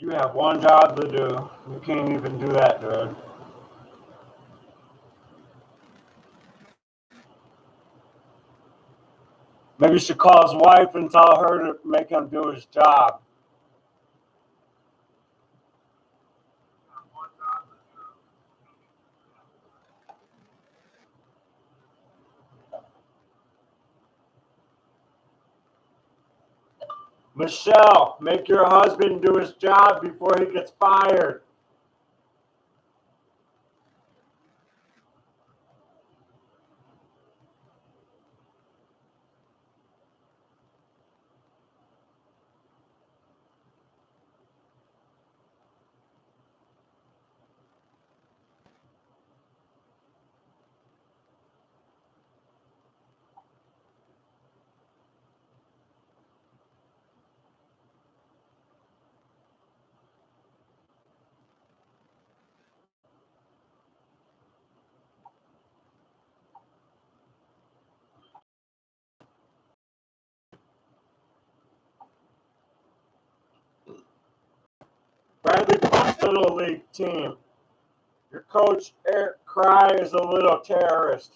You have one job to do. You can't even do that, dude. Maybe you should call his wife and tell her to make him do his job. Michelle, make your husband do his job before he gets fired. Bradley Buck's Little League team. Your coach, Eric Cry, is a little terrorist.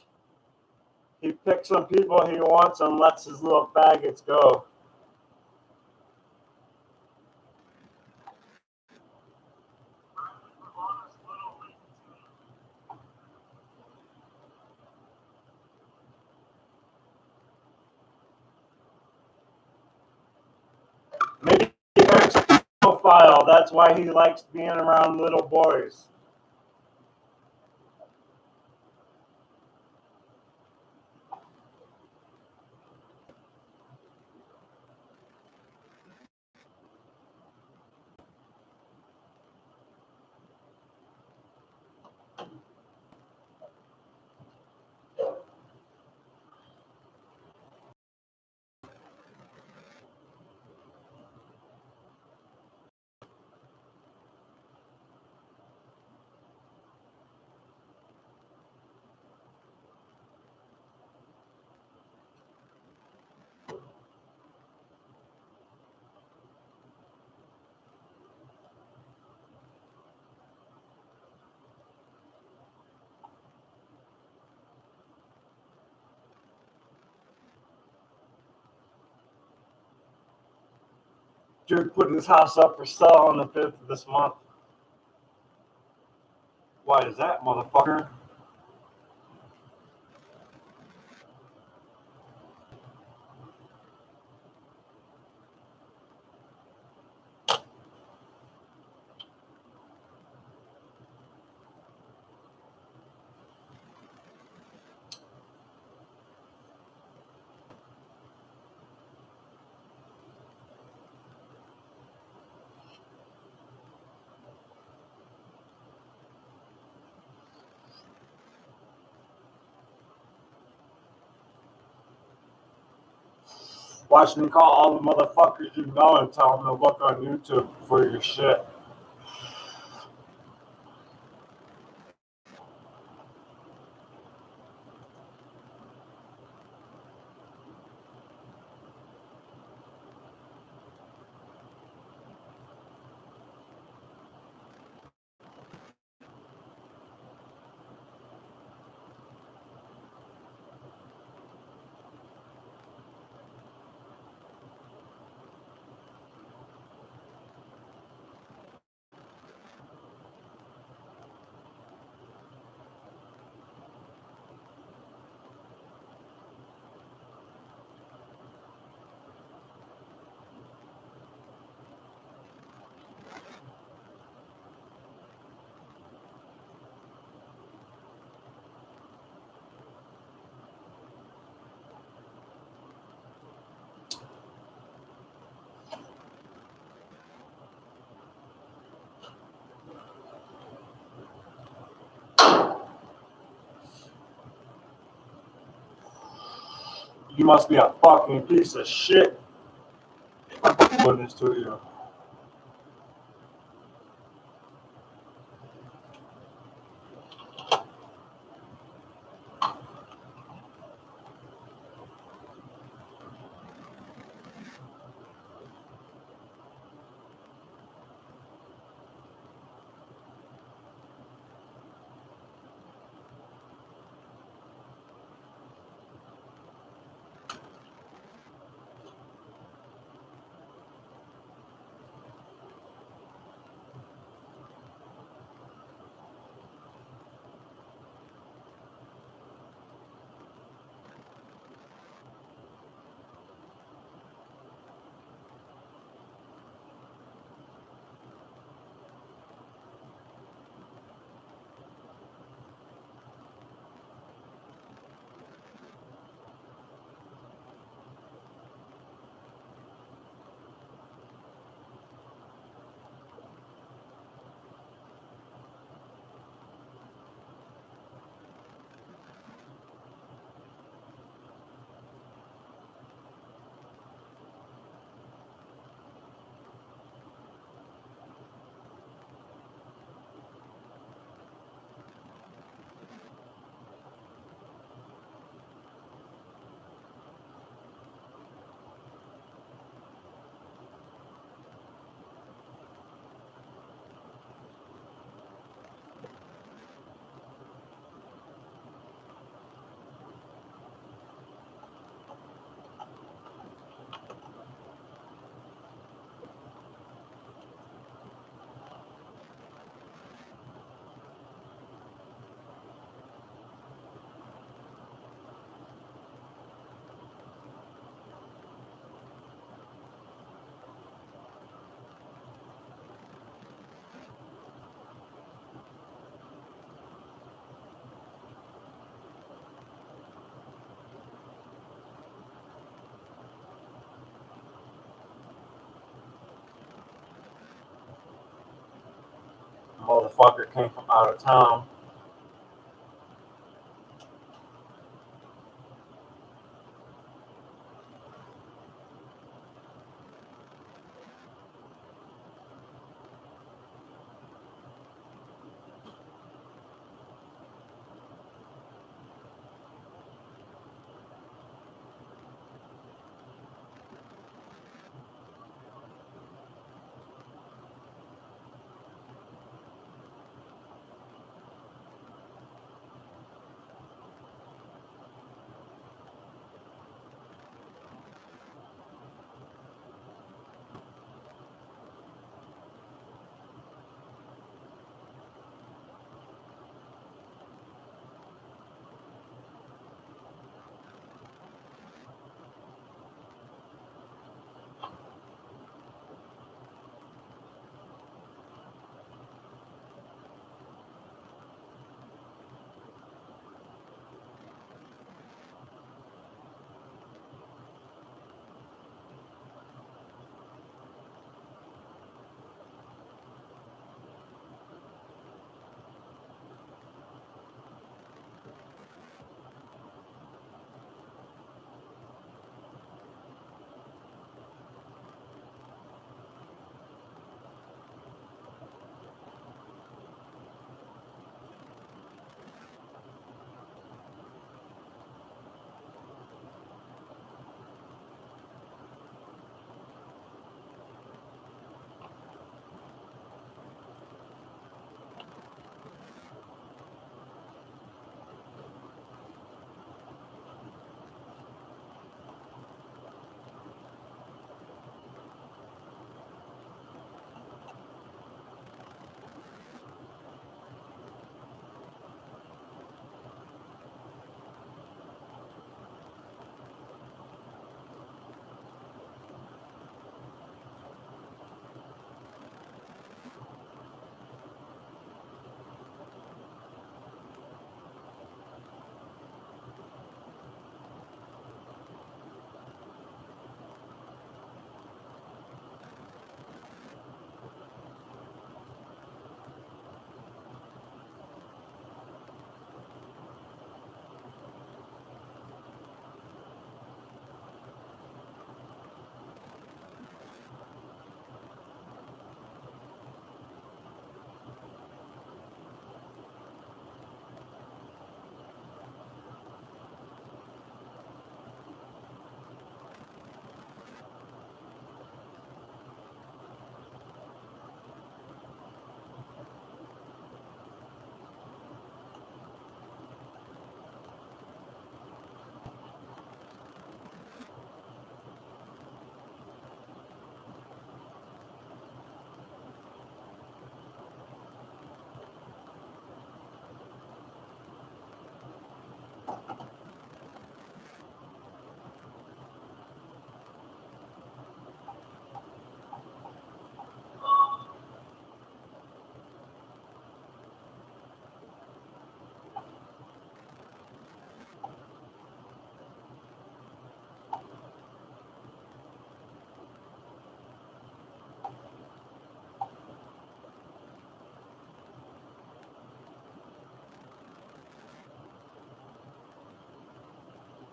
He picks some people he wants and lets his little faggots go. Maybe Eric's a profile. That's why he likes being around little boys. Dude put his house up for sale on the 5th of this month. Why is that, motherfucker? Watch me call all the motherfuckers you know and tell them to look on YouTube for your shit. You must be a fucking piece of shit. I'm putting this to you. Motherfucker came from out of town.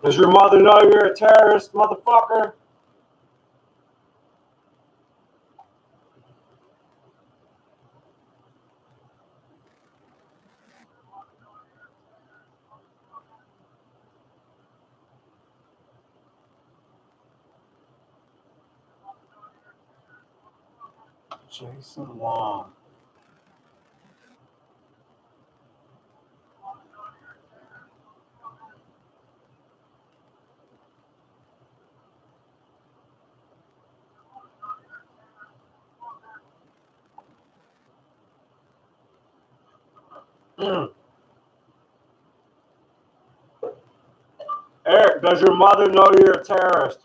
Does your mother know you're a terrorist, motherfucker? Jason Wong. Mm. Eric, does your mother know you're a terrorist?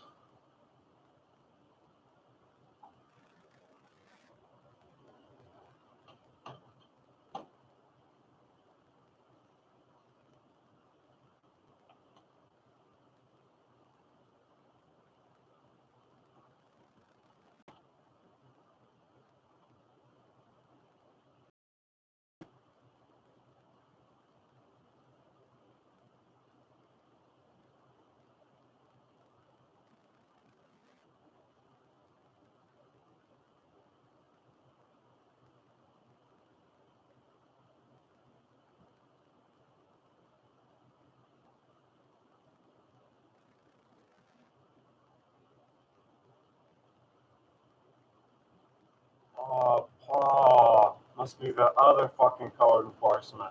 must be the other fucking code enforcement.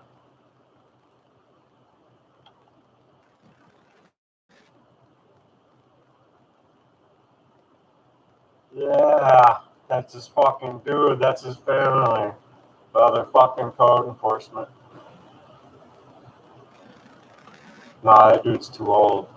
Yeah, that's his fucking dude. That's his family. The other fucking code enforcement. Nah, that dude's too old.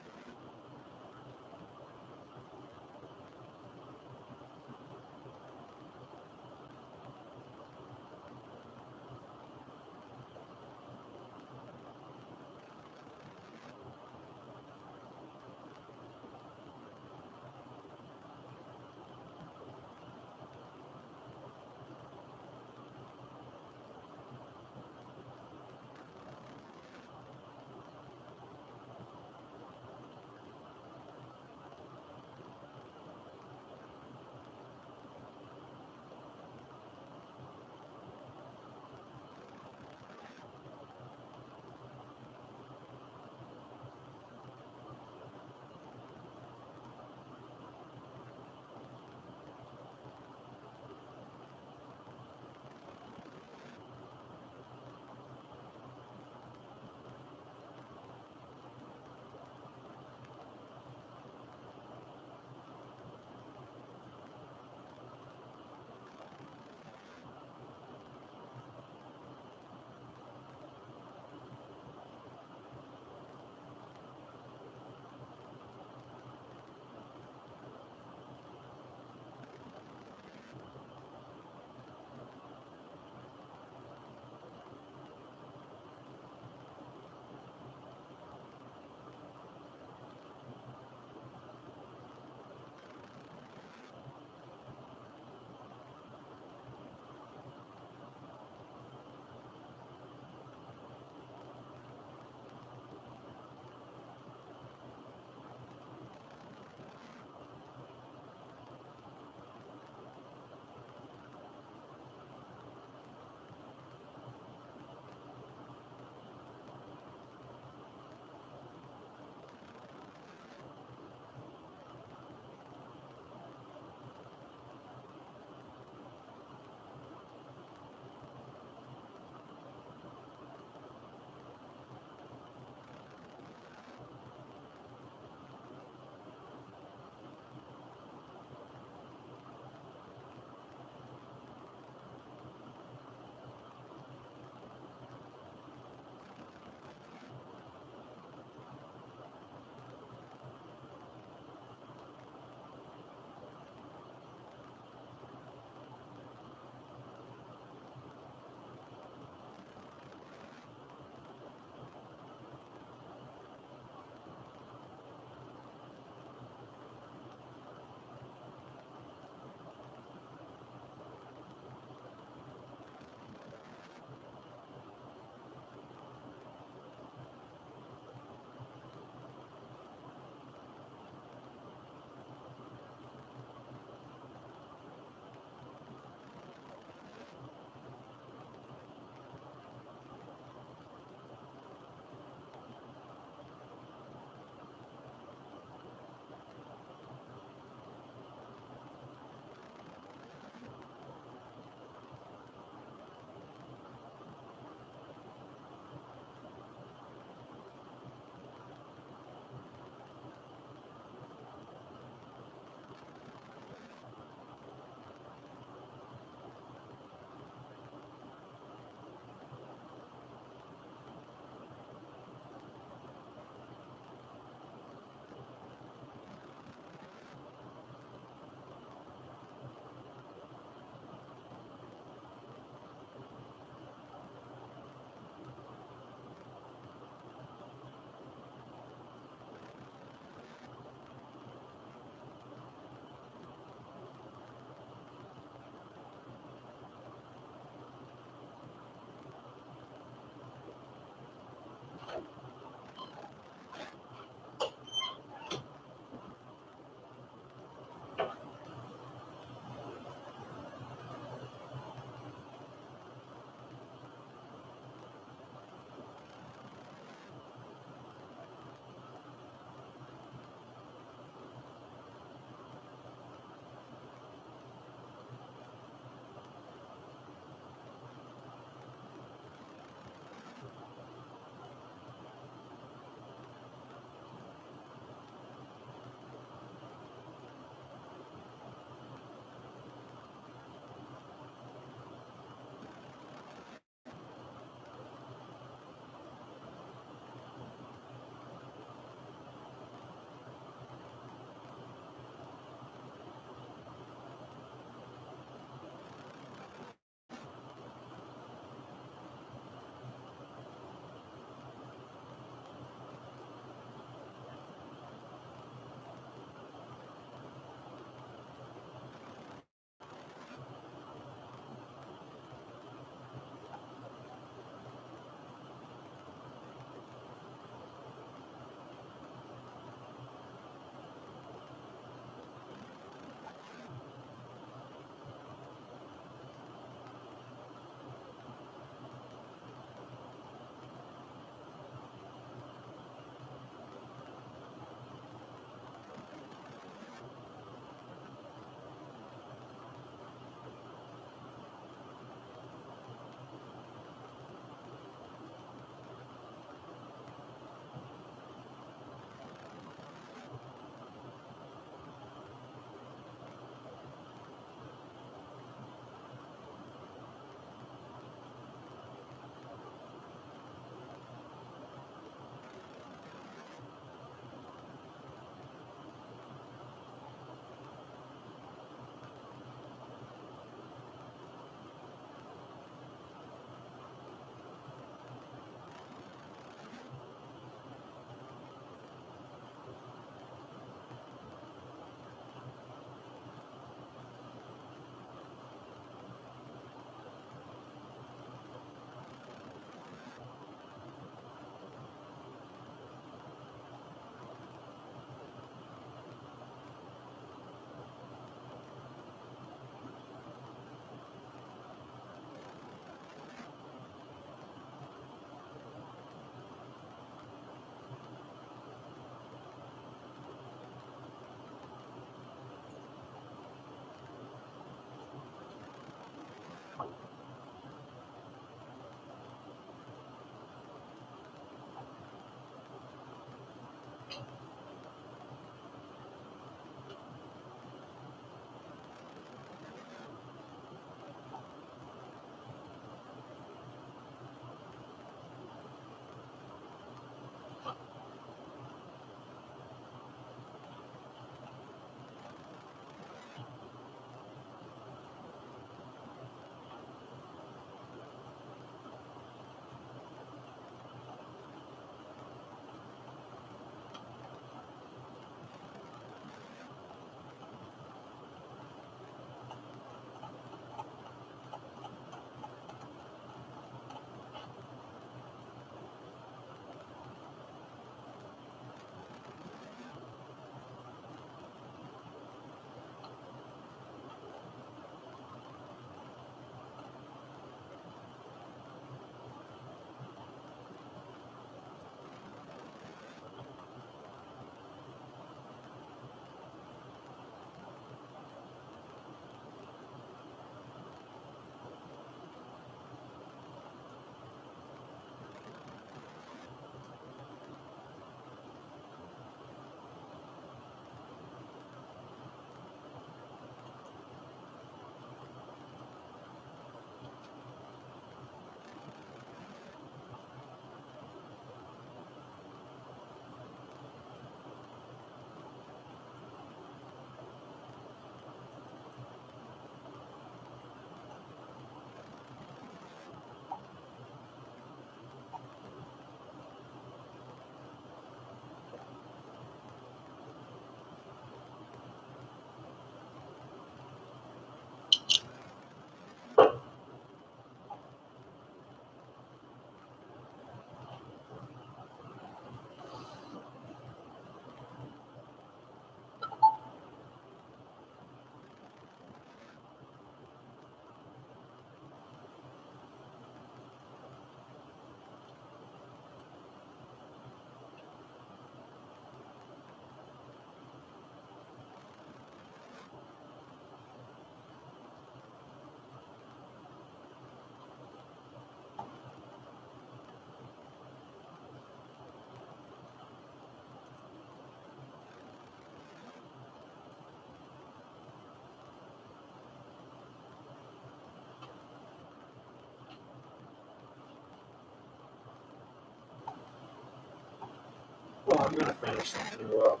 I'm going to finish something up.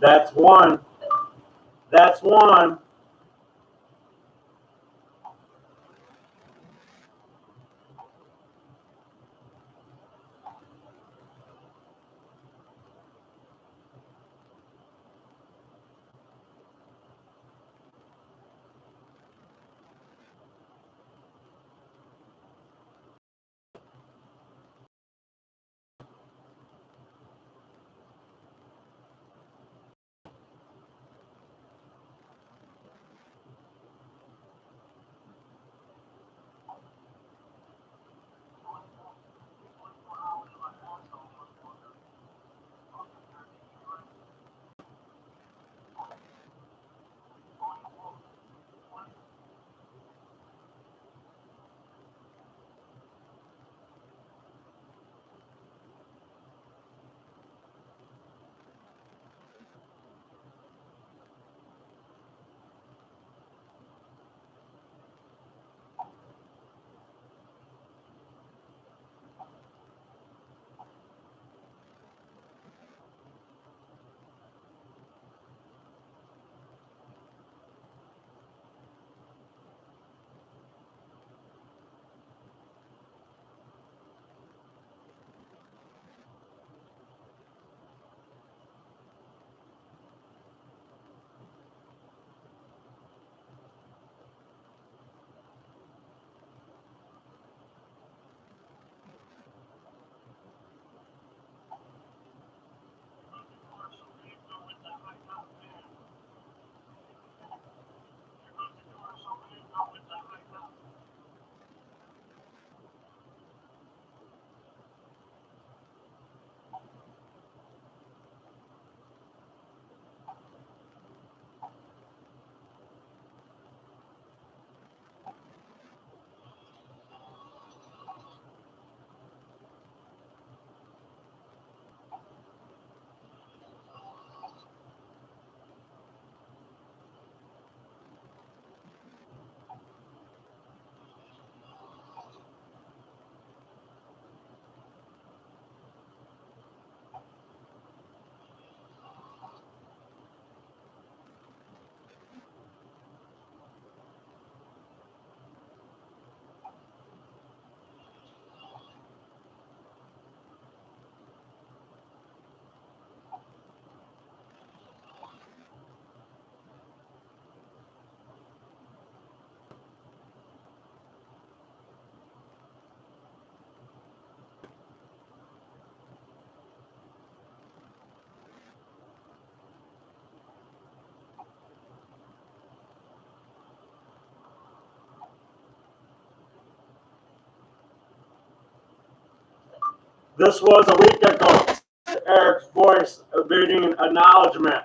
That's one. That's one. This was a week ago. Eric's voice evading acknowledgement.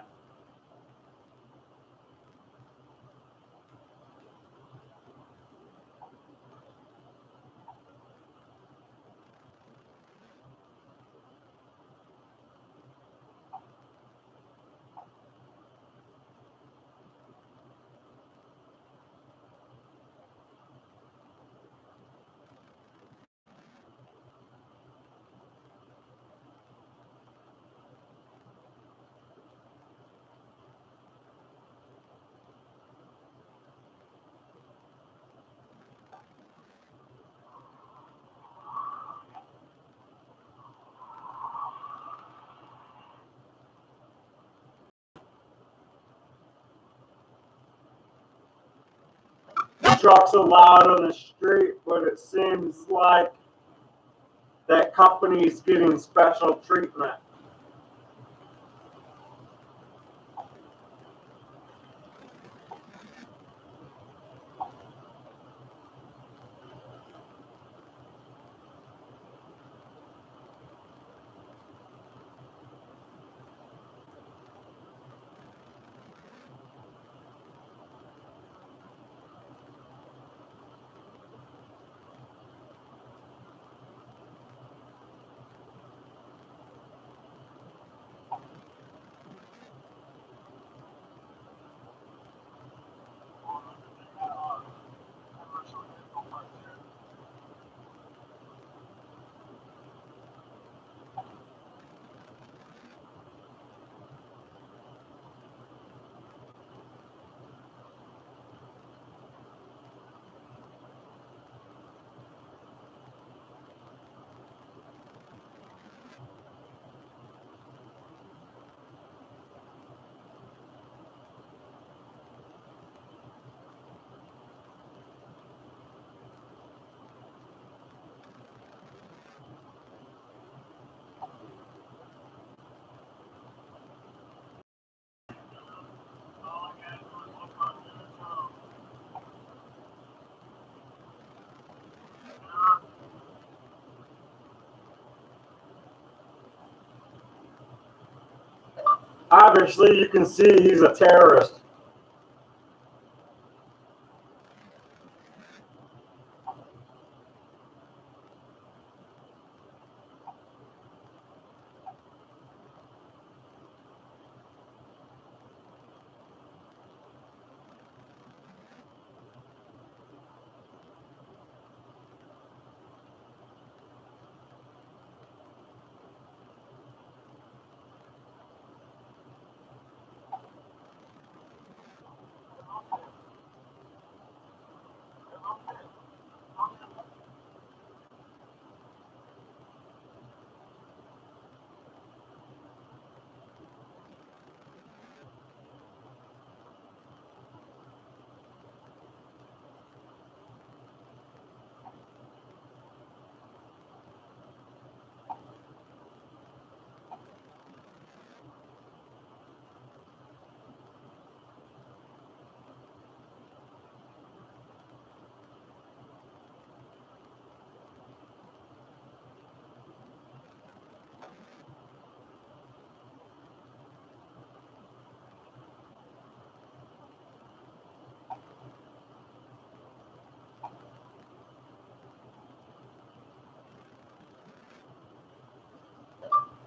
Trucks are loud on the street, but it seems like that company is getting special treatment. Obviously, you can see he's a terrorist.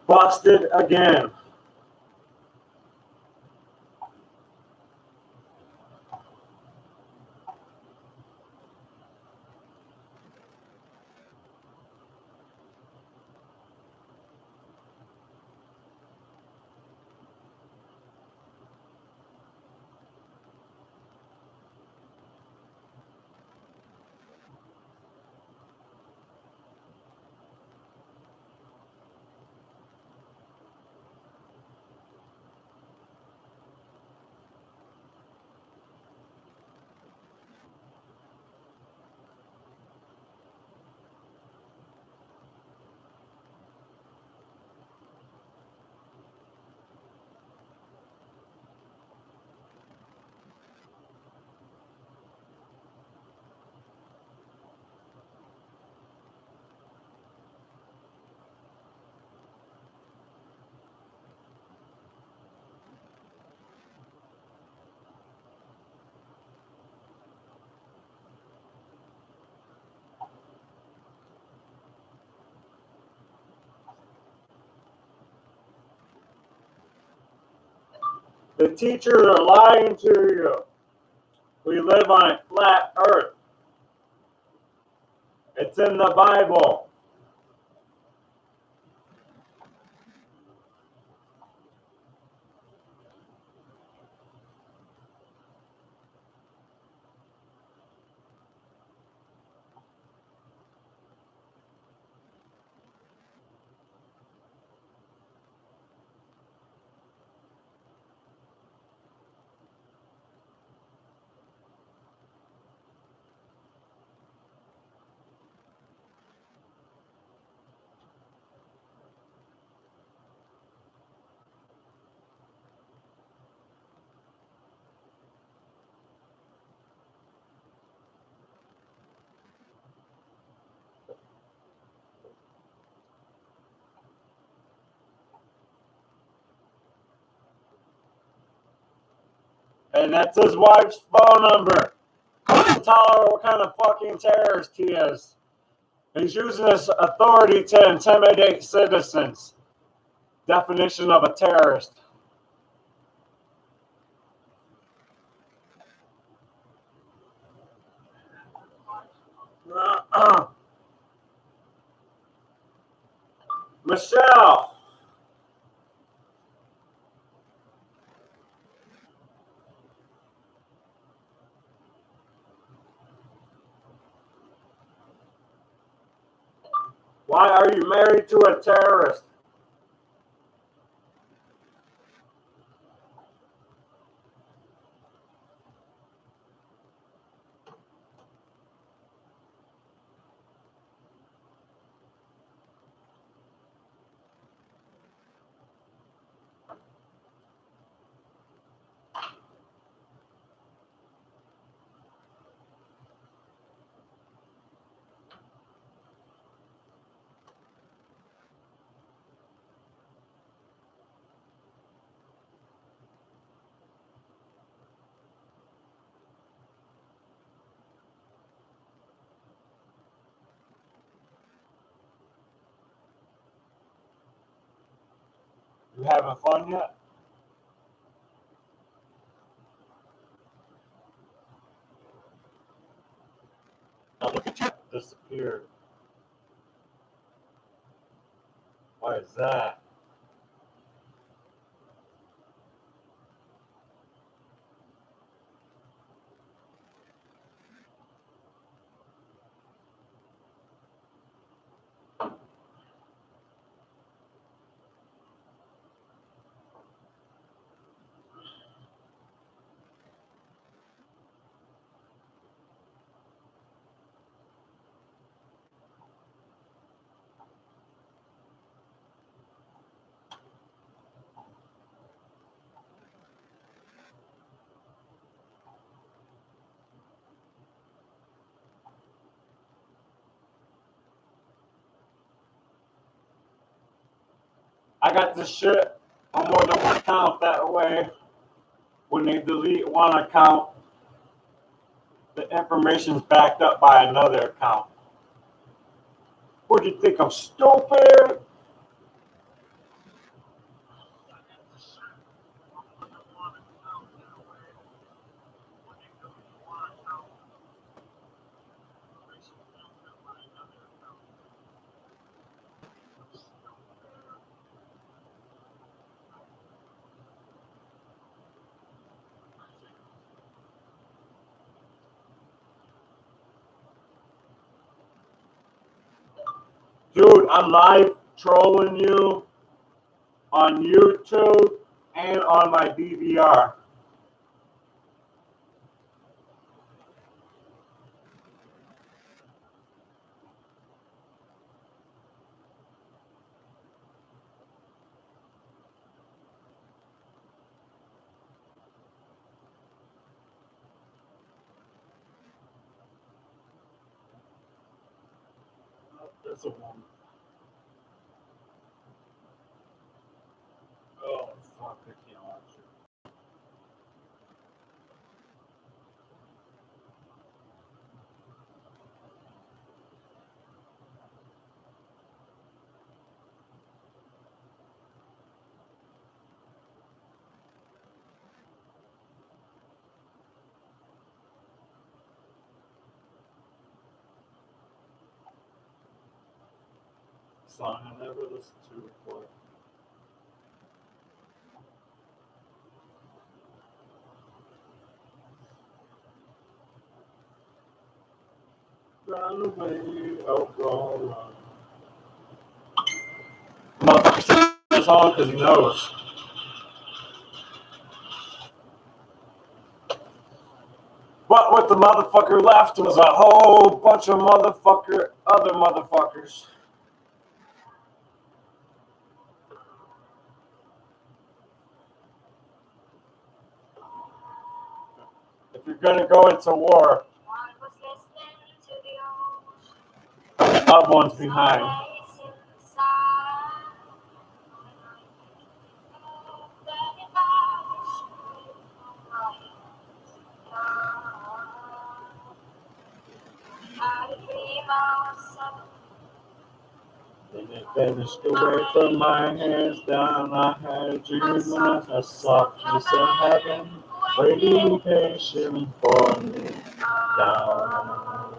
Busted again. The teachers are lying to you. We live on a flat earth. It's in the Bible. And that's his wife's phone number. Tell her what kind of fucking terrorist he is. He's using his authority to intimidate citizens. Definition of a terrorist. Michelle. Why are you married to a terrorist? You having fun yet? Now look at you. Disappeared. Why is that? I got this shit on more than one account. That way, when they delete one account, the information's backed up by another account. What do you think? I'm stupid? Dude, I'm live trolling you on YouTube and on my DVR. That's a woman. Oh, fuck, I can't watch it. Song I never listened to before. Run away, oh, run. Motherfucker sings the song because he knows. But what the motherfucker left was a whole bunch of other motherfuckers. If you're gonna go into war, loved ones behind. And it vanished away from my hands down. I had a dream when I saw peace in heaven, waiting patient for me down.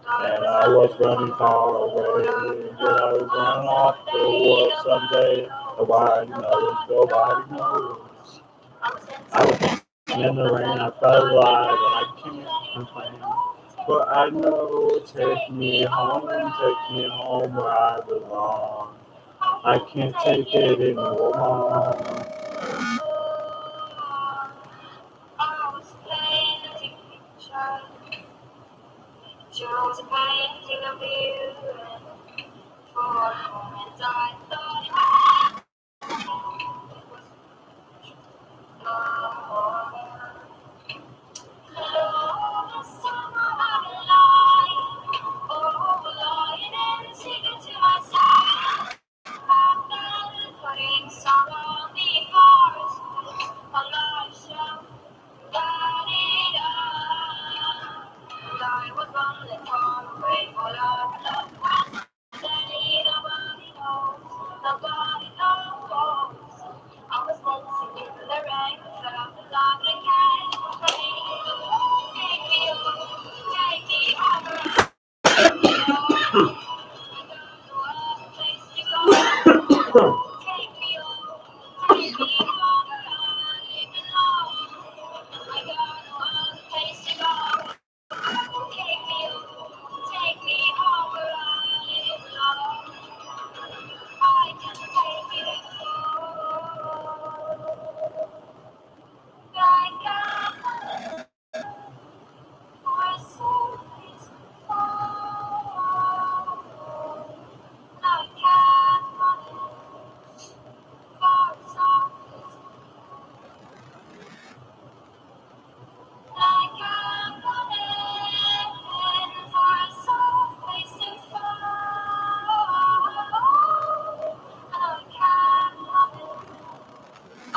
And I was running far away, but I was running off the war someday. Nobody knows. I was in the rain, I felt alive, and I can't complain. But I know, take me home where I belong. I can't take it anymore. Chose a painting of you, and for a moment I thought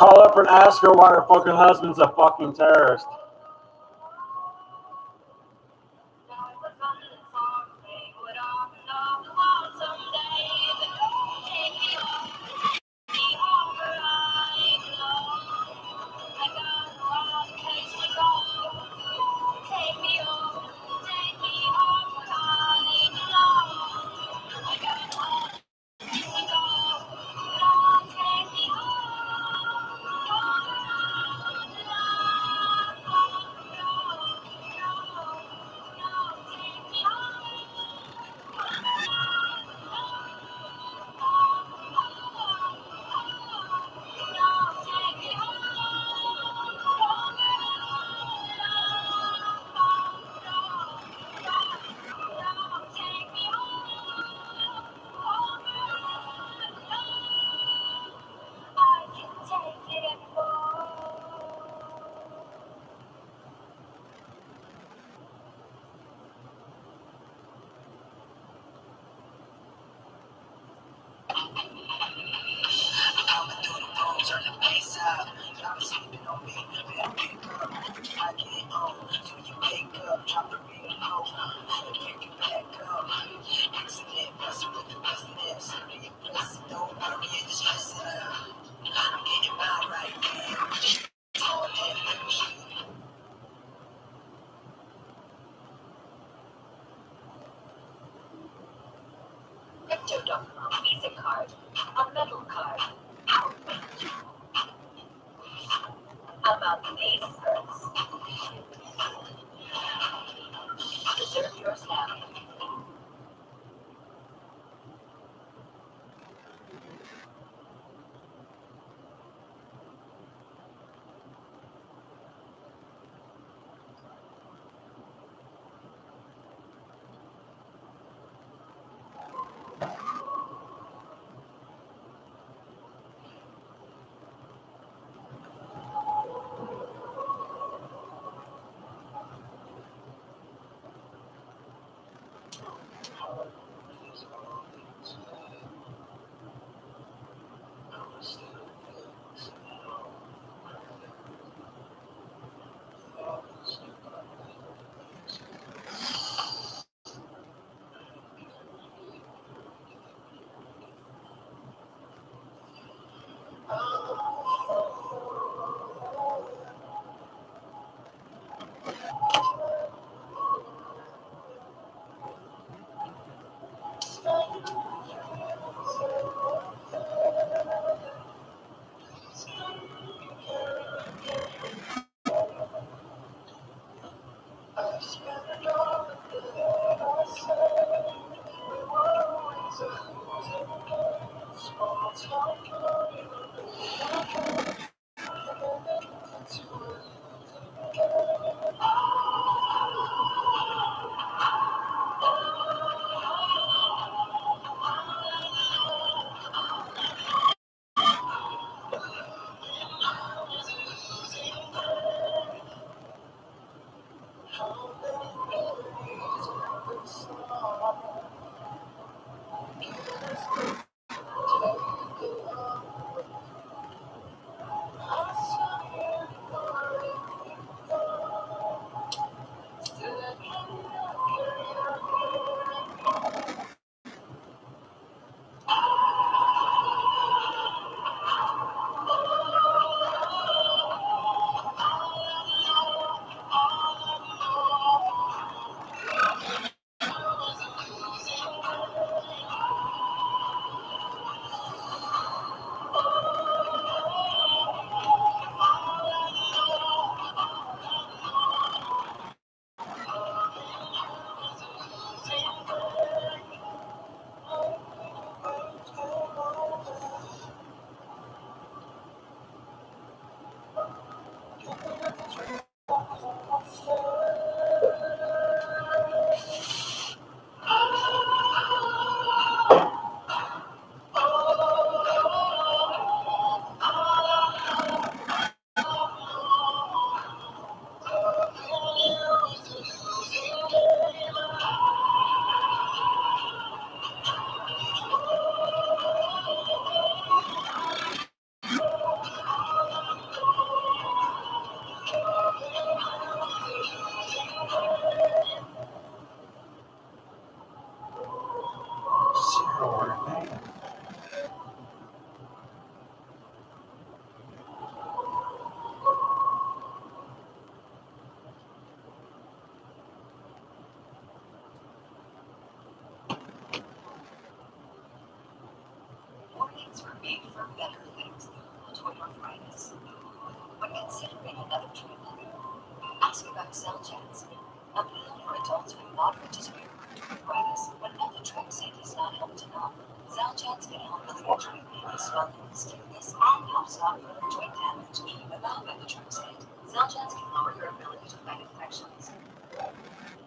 call up and ask her why her fucking husband's a fucking terrorist.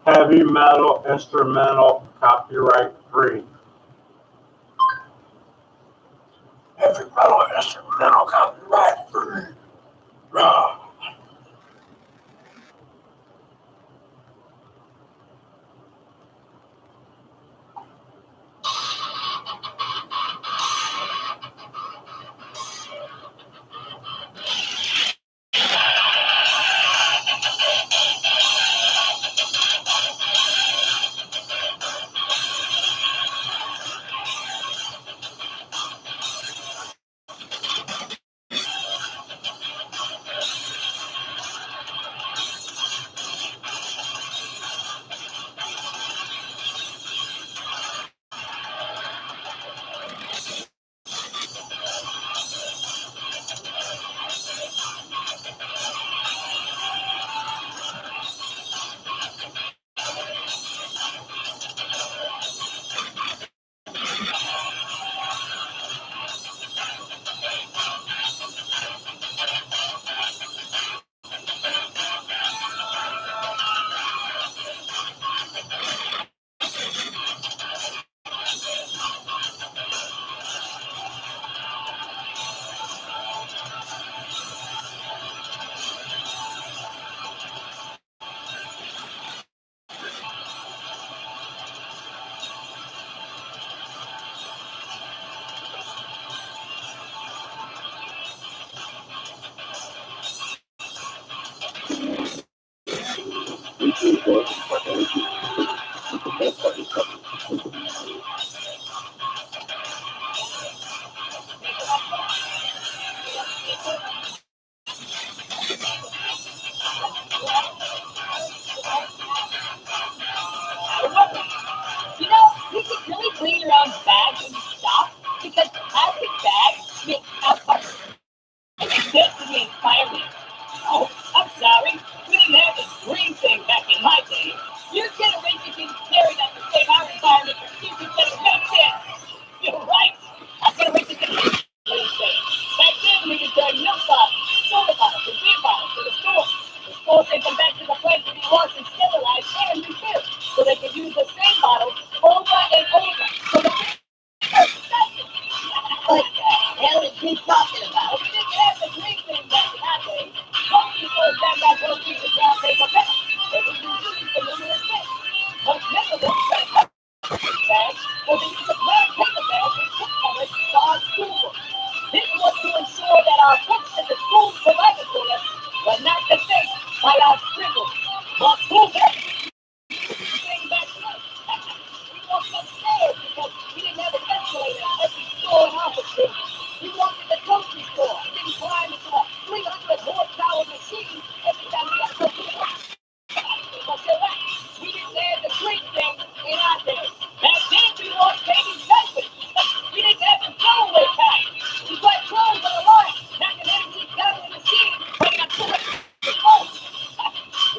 Heavy metal instrumental, copyright free. Heavy metal instrumental, copyright free. Rah. Destiny inspired me. Oh, I'm sorry. We didn't have this green thing back in my day. Your generation didn't carry that to save our environment for future generations. You're right. Our generation didn't have this green thing. Back then, we could turn milk bottles, soda bottles, and beer bottles to the store. The store sent them back to the plant to be washed and sterilized and refilled, so they could use the same bottles over and over. So the what the hell is he talking about? We didn't have the green thing back in our day. Most people stand back on people brown paper bags. They would use these for numerous things. Most memorable bags was the use of brown paper bags with book covers for our school books. This was to ensure that our books that the schools provided for us were not defaced by our scribbles. But who thing back then? We walked upstairs because we didn't have a ventilator at every store in office building. We walked to the grocery store. We didn't climb into a 300 horsepower machine every time we got to the work. But you're right. We didn't have the green thing in our day. Back then, we wore baby diapers. We didn't have the throwaway pack. We put clothes on the line, not an energy counting machine, bringing up too much clothes.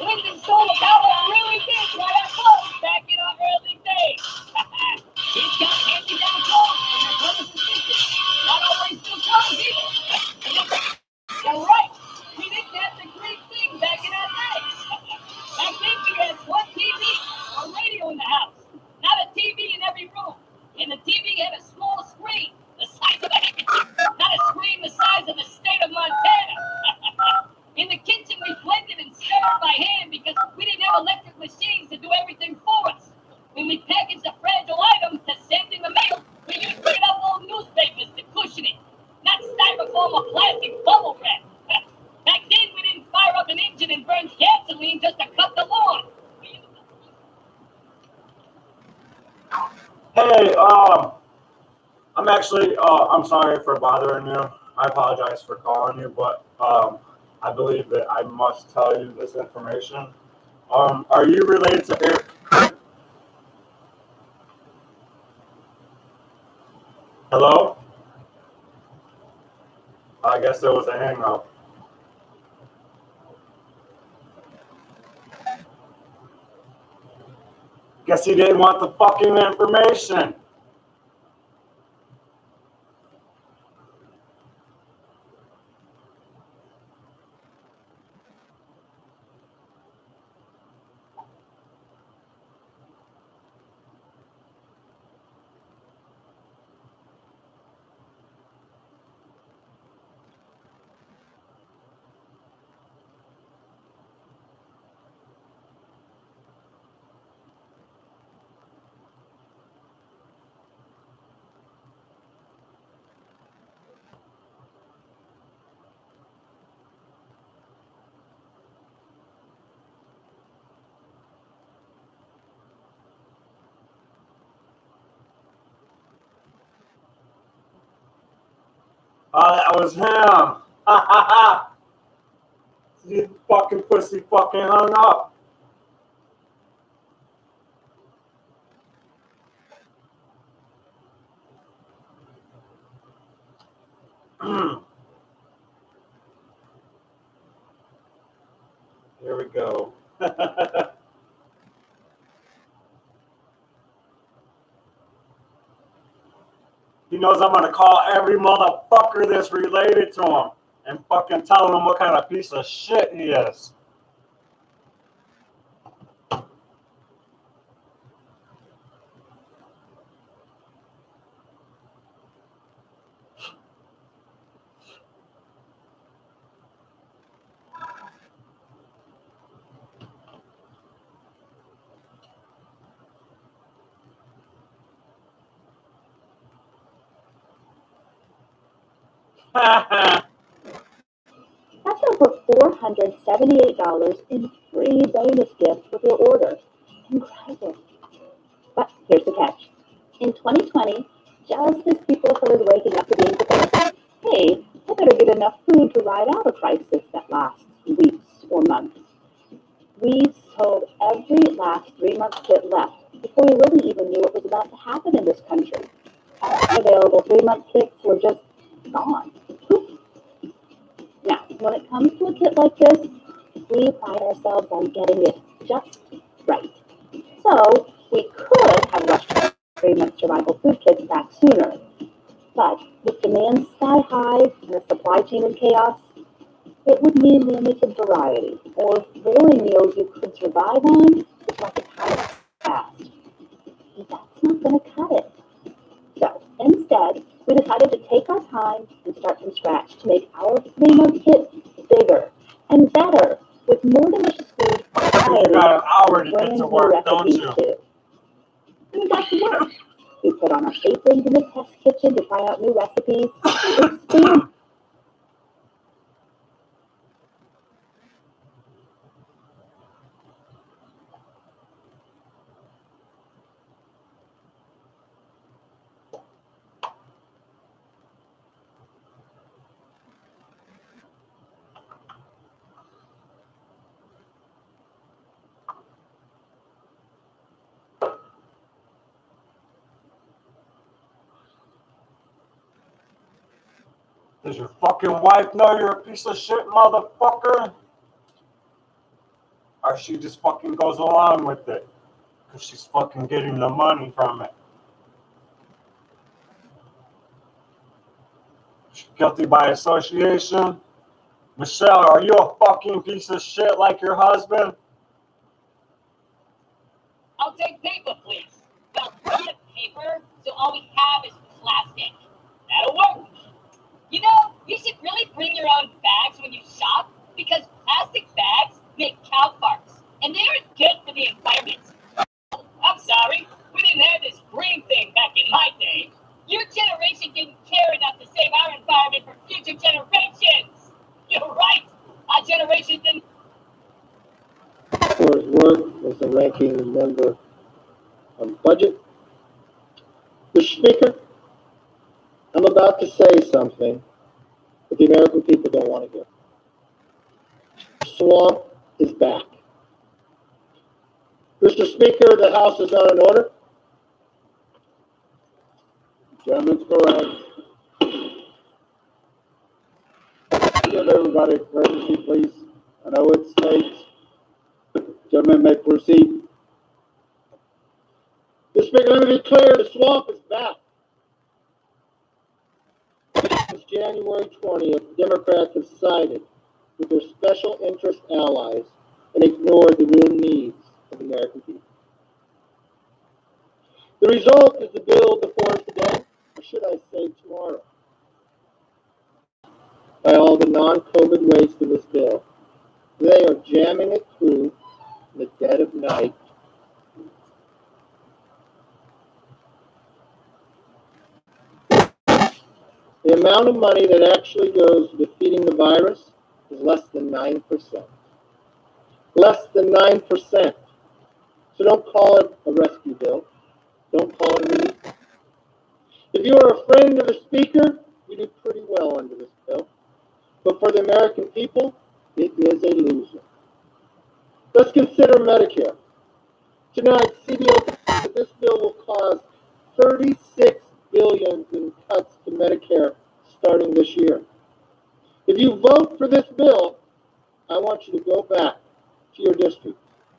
Wind and solar power really did dry our clothes back in our early days. We've got hand-me-down clothes and their brothers and sisters. Not always new clothes either. You're right. We didn't have the great thing back in our days. Back then we had one TV or radio in the house. Not a TV in every room. And the TV had a small screen the size of a handkerchief. Not a screen the size of the state of Montana. In the kitchen, we blended and stirred by hand because we didn't have electric machines to do everything for us. When we packaged a fragile item to send in the mail, we used straight up old newspapers to cushion it, not styrofoam or plastic bubble wrap. Back then, we didn't fire up an engine and burn gasoline just to cut the lawn. Hey, I'm actually, I'm sorry for bothering you. I apologize for calling you, but I believe that I must tell you this information. Are you related to Eric? Hello? I guess there was a hang up. Guess he didn't want the fucking information. Oh, that was him. Ha ha ha. You fucking pussy fucking hung up. Here we go. He knows I'm gonna call every motherfucker that's related to him and fucking tell him what kind of piece of shit he is. That's over $478 in free bonus gifts with your order. Incredible. But here's the catch. In 2020, just as people started waking up to being prepared, hey, I better get enough food to ride out a crisis that lasts weeks or months. We sold every last 3-month kit left before we really even knew what was about to happen in this country. All available 3-month kits were just gone. Oops. Now, When it comes to a kit like this, we pride ourselves on getting it just right. So we could have rushed 3-month survival food kits back sooner. But with demand sky high and a supply chain in chaos, it would mean limited variety, or boring meals you could survive on, but like a time fast. And that's not going to cut it. So instead, we decided to take our time and start from scratch to make our 3-month kit bigger and better, with more delicious food, You got an hour to and get brand to new work, don't recipes you? too. And we got to work. We put on our aprons in the test kitchen to try out new recipes. Expand. Does your fucking wife know you're a piece of shit, motherfucker? Or she just fucking goes along with it? Because she's fucking getting the money from it. She's guilty by association. Michelle, are you a fucking piece of shit like your husband? I'll take paper, please. But we're out of paper, so all we have is plastic. That'll work. You know, you should really bring your own bags when you shop, because plastic bags make cow farts, and they aren't good for the environment. I'm sorry, we didn't have this green thing back in my day. Your generation didn't care enough to save our environment for future generations. You're right. Our generation didn't. For his work as the ranking member on budget. Mr. Speaker, I'm about to say something that the American people don't want to hear. Swamp is back. Mr. Speaker, the House is not in order. Gentlemen's go ahead. Give everybody courtesy, please. I know it's late. Gentlemen may proceed. Mr. Speaker, let me be clear, the swamp is back. Since January 20th, Democrats have sided with their special interest allies and ignored the real needs of the American people. The result is the bill before us today, or should I say tomorrow. By all the non-COVID waste of this bill, they are jamming it through in the dead of night. The amount of money that actually goes to defeating the virus is less than 9%. Less than 9%. So don't call it a rescue bill. Don't call it relief. If you are a friend of the Speaker, you do pretty well under this bill. But for the American people, it is a loser. Let's consider Medicare. Tonight, CBO thinks that this bill will cause $36 billion in cuts to Medicare starting this year. If you vote for this bill, I want you to go back to your district.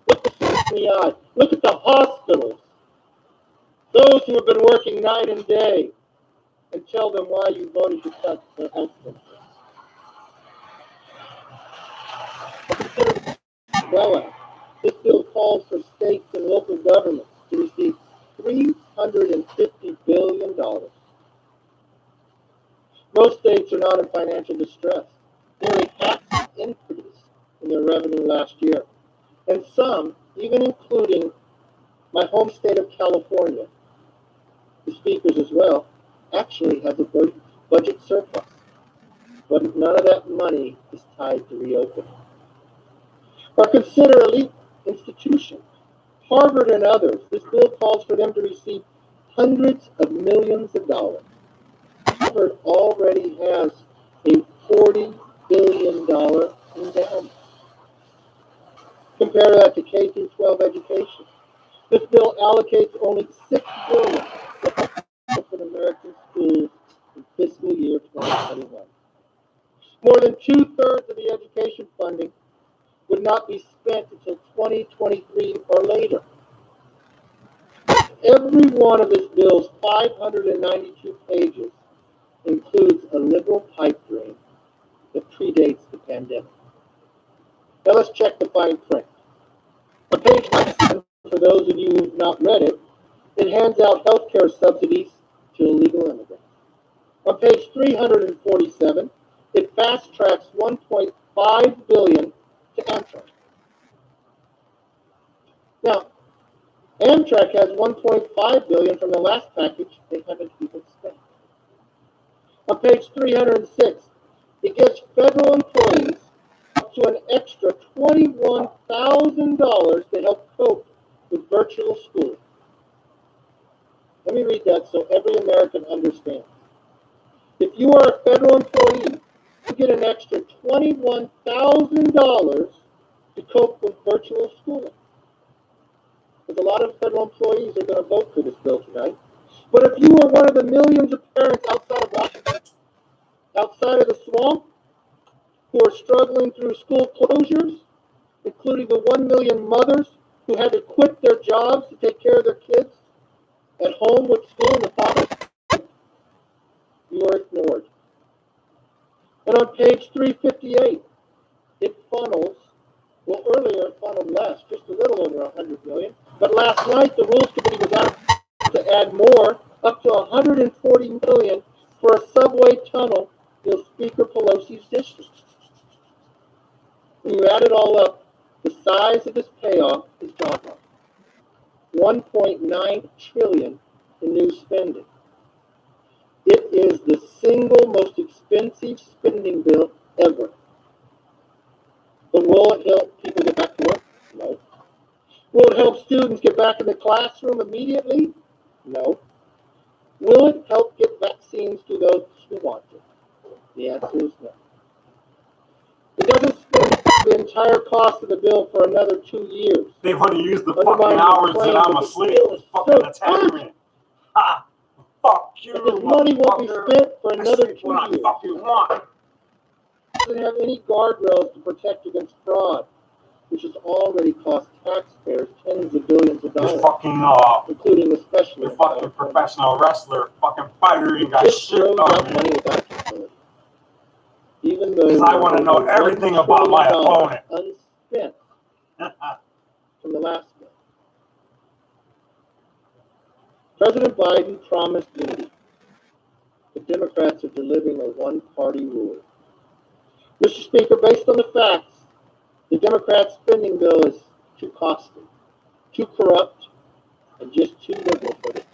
Look the city in the eye. Look at the hospitals. Those who have been working night and day, and tell them why you voted to cut their health benefits. Consider umbrella. This bill calls for states and local governments to receive $350 billion. Most states are not in financial distress. Nearly half increase in their revenue last year. And some, even including my home state of California, the speakers as well, actually has a budget surplus. But none of that money is tied to reopening. Or consider elite institutions, Harvard and others. This bill calls for them to receive hundreds of millions of dollars. Harvard already has a $40 billion endowment. Compare that to K-12 education. This bill allocates only $6 billion to open American schools in fiscal year 2021. More than 2/3 of the education funding would not be spent until 2023 or later. Every one of this bill's 592 pages includes a liberal pipe dream that predates the pandemic. Now let's check the fine print. On page 97, for those of you who've not read it, it hands out health care subsidies to illegal immigrants. On page 347, it fast tracks $1.5 billion to Amtrak. Now, Amtrak has $1.5 billion from the last package they haven't even spent. On page 306, it gives federal employees up to an extra $21,000 to help cope with virtual schooling. Let me read that so every American understands. If you are a federal employee, you get an extra $21,000 to cope with virtual schooling. Because a lot of federal employees are going to vote for this bill tonight. But if you are one of the millions of parents outside of Washington, outside of the swamp, who are struggling through school closures, including the 1 million mothers who had to quit their jobs to take care of their kids at home with school and the fathers, you are ignored. And on page 358, it funnels, well, earlier it funneled less, just a little over $100 million. But last night, the Rules Committee was out to add more, up to $140 million for a subway tunnel in Speaker Pelosi's district. When you add it all up, the size of this payoff is jaw-dropping. $1.9 trillion in new spending. It is the single most expensive spending bill ever. But will it help people get back to work? No. Will it help students get back in the classroom immediately? No. Will it help get vaccines to those who want it? The answer is no. It doesn't spend the entire cost of the bill for another 2 years. They want to use the Undermining fucking the hours claim that I'm that the asleep bill to is fucking so attack me. Ha! Fuck you, And this money won't be motherfucker. spent for I another sleep 2 when I years. fucking want. It doesn't have any guardrails to protect against fraud, which has already cost taxpayers tens of billions of This dollars, fucking including especially the fucking professional wrestler, fucking fighter, you got This shit throws on out me. money without accountability. Even though Because I want to know everything about my opponent. unspent from the last bill. President Biden promised unity. The Democrats are delivering a one-party rule. Mr. Speaker, based on the facts, the Democrat spending bill is too costly, too corrupt, and just too liberal for this.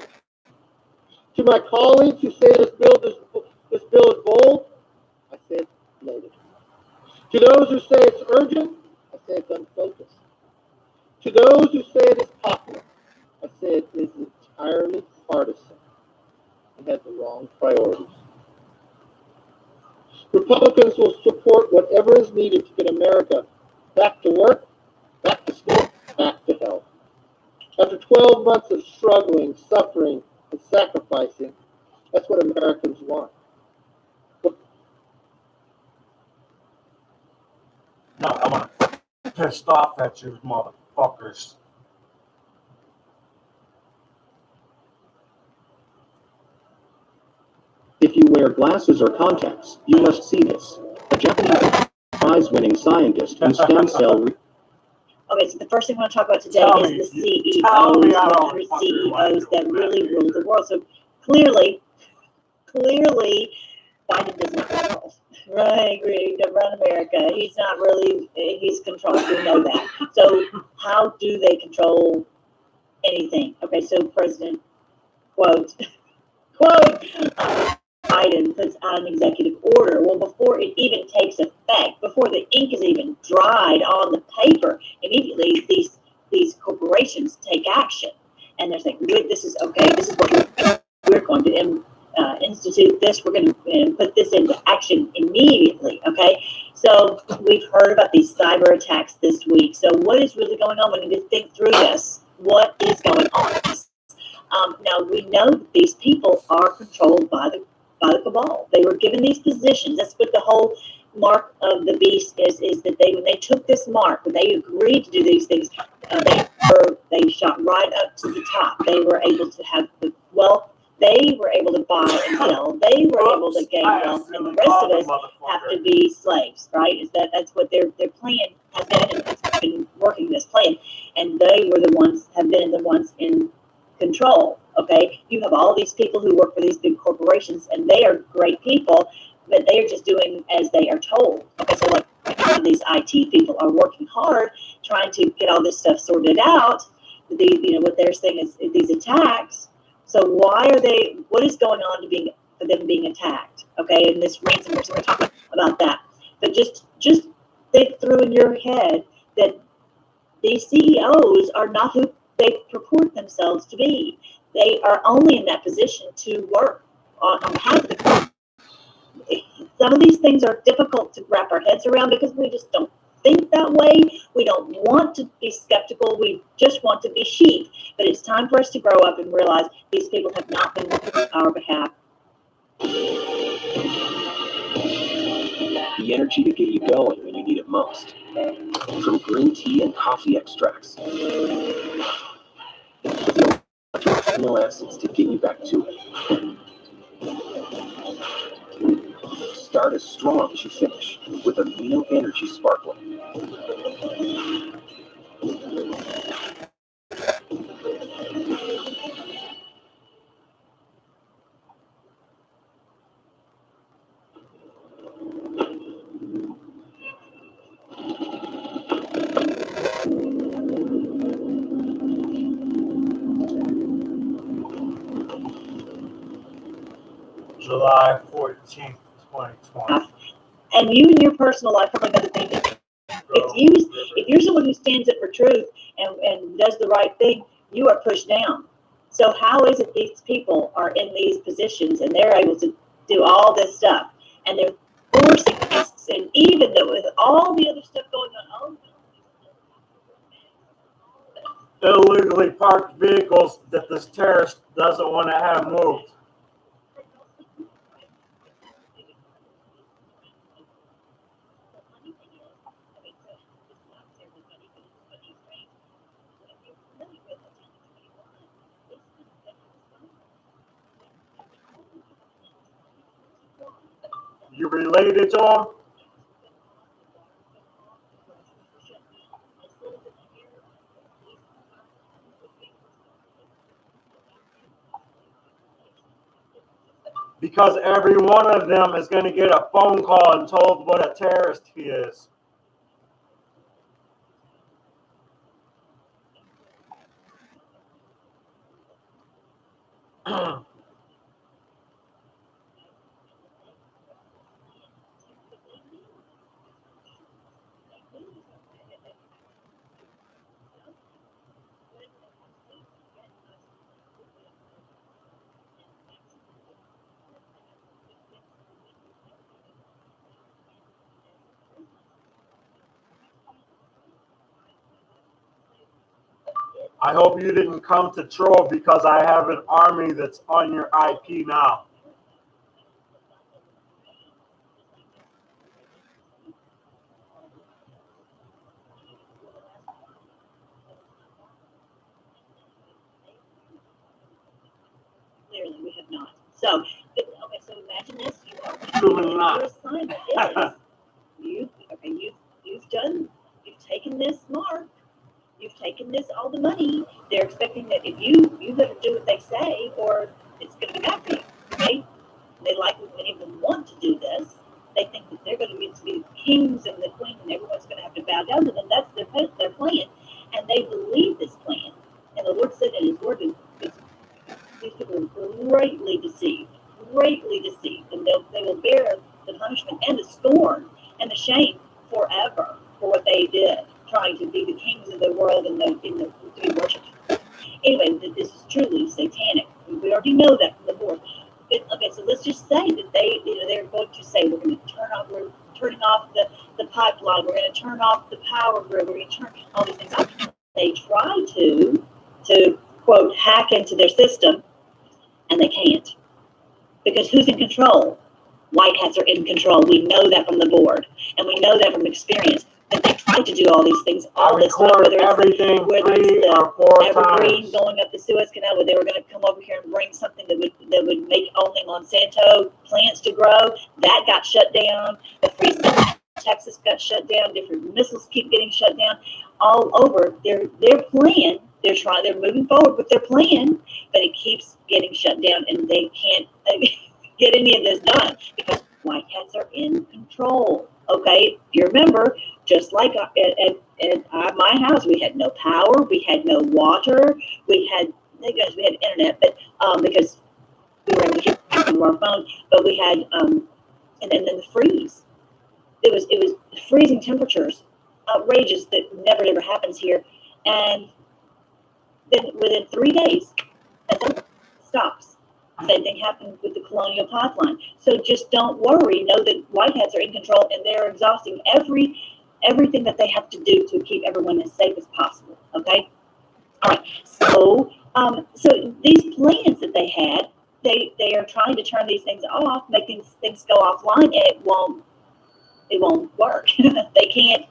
To my colleagues who say this bill is bold, I say it's loaded. To those who say it's urgent, I say it's unfocused. To those who say it is popular, I say it is entirely partisan and has the wrong priorities. Republicans will support whatever is needed to get America back to work, back to school, back to health. After 12 months of struggling, suffering, and sacrificing, that's what Americans want. No, I'm pissed off at you motherfuckers. If you wear glasses or contacts, you must see this. A Japanese prize-winning scientist in stem cell Okay, so the first thing I want to talk about today Tell is me. the CEOs, Tell me the I don't 100 fucking CEOs want that to, really man. rule the world. So clearly, Biden doesn't control. Right, I agree. To run America, he's controlled. We know that. So how do they control anything? Okay, so President, quote, Biden puts out an executive order. Well, before it even takes effect, before the ink is even dried on the paper, immediately these corporations take action. And they're saying, this is okay, this is what we're going to institute this, we're going to put this into action immediately, okay? So we've heard about these cyber attacks this week. So what is really going on? We need to think through this. What is going on? Now, we know that these people are controlled by the cabal. They were given these positions. That's what the whole mark of the beast is that when they took this mark, when they agreed to do these things, they shot right up to the top. They were able to have the wealth. They were able to buy and sell. They were able to gain wealth, and the rest of us have to be slaves, right? That's what their plan has been, and it's been working this plan. And they were the ones, have been the ones in control. Okay, you have all these people who work for these big corporations, and they are great people, but they are just doing as they are told. Okay, so like these IT people are working hard, trying to get all this stuff sorted out. What they're saying is these attacks. So why are they? What is going on for them being attacked? Okay, and this ransomware. So we're talking about that. But just think through in your head that these CEOs are not who they purport themselves to be. They are only in that position to work on behalf of the company. Some of these things are difficult to wrap our heads around because we just don't think that way. We don't want to be skeptical. We just want to be sheep. But it's time for us to grow up and realize these people have not been working on our behalf. The energy to get you going when you need it most. From green tea and coffee extracts. Amino acids to get you back to it. Start as strong as you finish with Amino Energy Sparkling. July 14th, 2020. And you in your personal life probably got to think that if you're someone who stands up for truth and does the right thing, you are pushed down. So how is it these people are in these positions and they're able to do all this stuff and they're forcing us, and even though with all the other stuff going on, Illegally parked vehicles that this terrorist doesn't want to have moved. You related to him? Because every one of them is going to get a phone call and told what a terrorist he is. I hope you didn't come to troll because I have an army that's on your IP now. clearly we have not. So, okay, so imagine this: you are Truly not. your assignment is you've taken this mark. You've taken this, all the money. They're expecting that if you better do what they say, or it's going to be bad for you. Okay? They likely, many of them want to do this. They think that they're going to be the kings and the queens, and everyone's going to have to bow down to them. That's their plan, and they believe this plan. And the Lord said in His Word, these people are greatly deceived, and they will bear the punishment and the scorn and the shame forever for what they did, trying to be the kings of the world and to be worshipped. Anyway, this is truly satanic. We already know that from the Lord. Okay, so let's just say that they're going to say we're turning off the pipeline, we're going to turn off the power grid, we're going to turn all these things off. They try to quote hack into their system, and they can't, because who's in control? white hats are in control. We know that from the board, and we know that from experience. That they try to do all these things, I all this stuff, record whether it's everything whether it's 3 the or 4 Evergreen times. going up the Suez Canal, where they were going to come over here and bring something that would make only Monsanto plants to grow. That got shut down. The free Texas got shut down. Different missiles keep getting shut down all over. Their plan. They're moving forward with their plan, but it keeps getting shut down, and they can't get any of this done because white hats are in control. Okay, you remember, just like at my house, we had no power, we had no water, we had internet, but because we were able to keep our phone, but we had and then the freeze. It was freezing temperatures, outrageous that never ever happens here, and then within 3 days, it stops. Same thing happened with the Colonial Pipeline. So just don't worry. Know that white hats are in control, and they're exhausting everything that they have to do to keep everyone as safe as possible. Okay. All right. So so these plans that they had, they are trying to turn these things off, make things go offline, and it won't work. They can't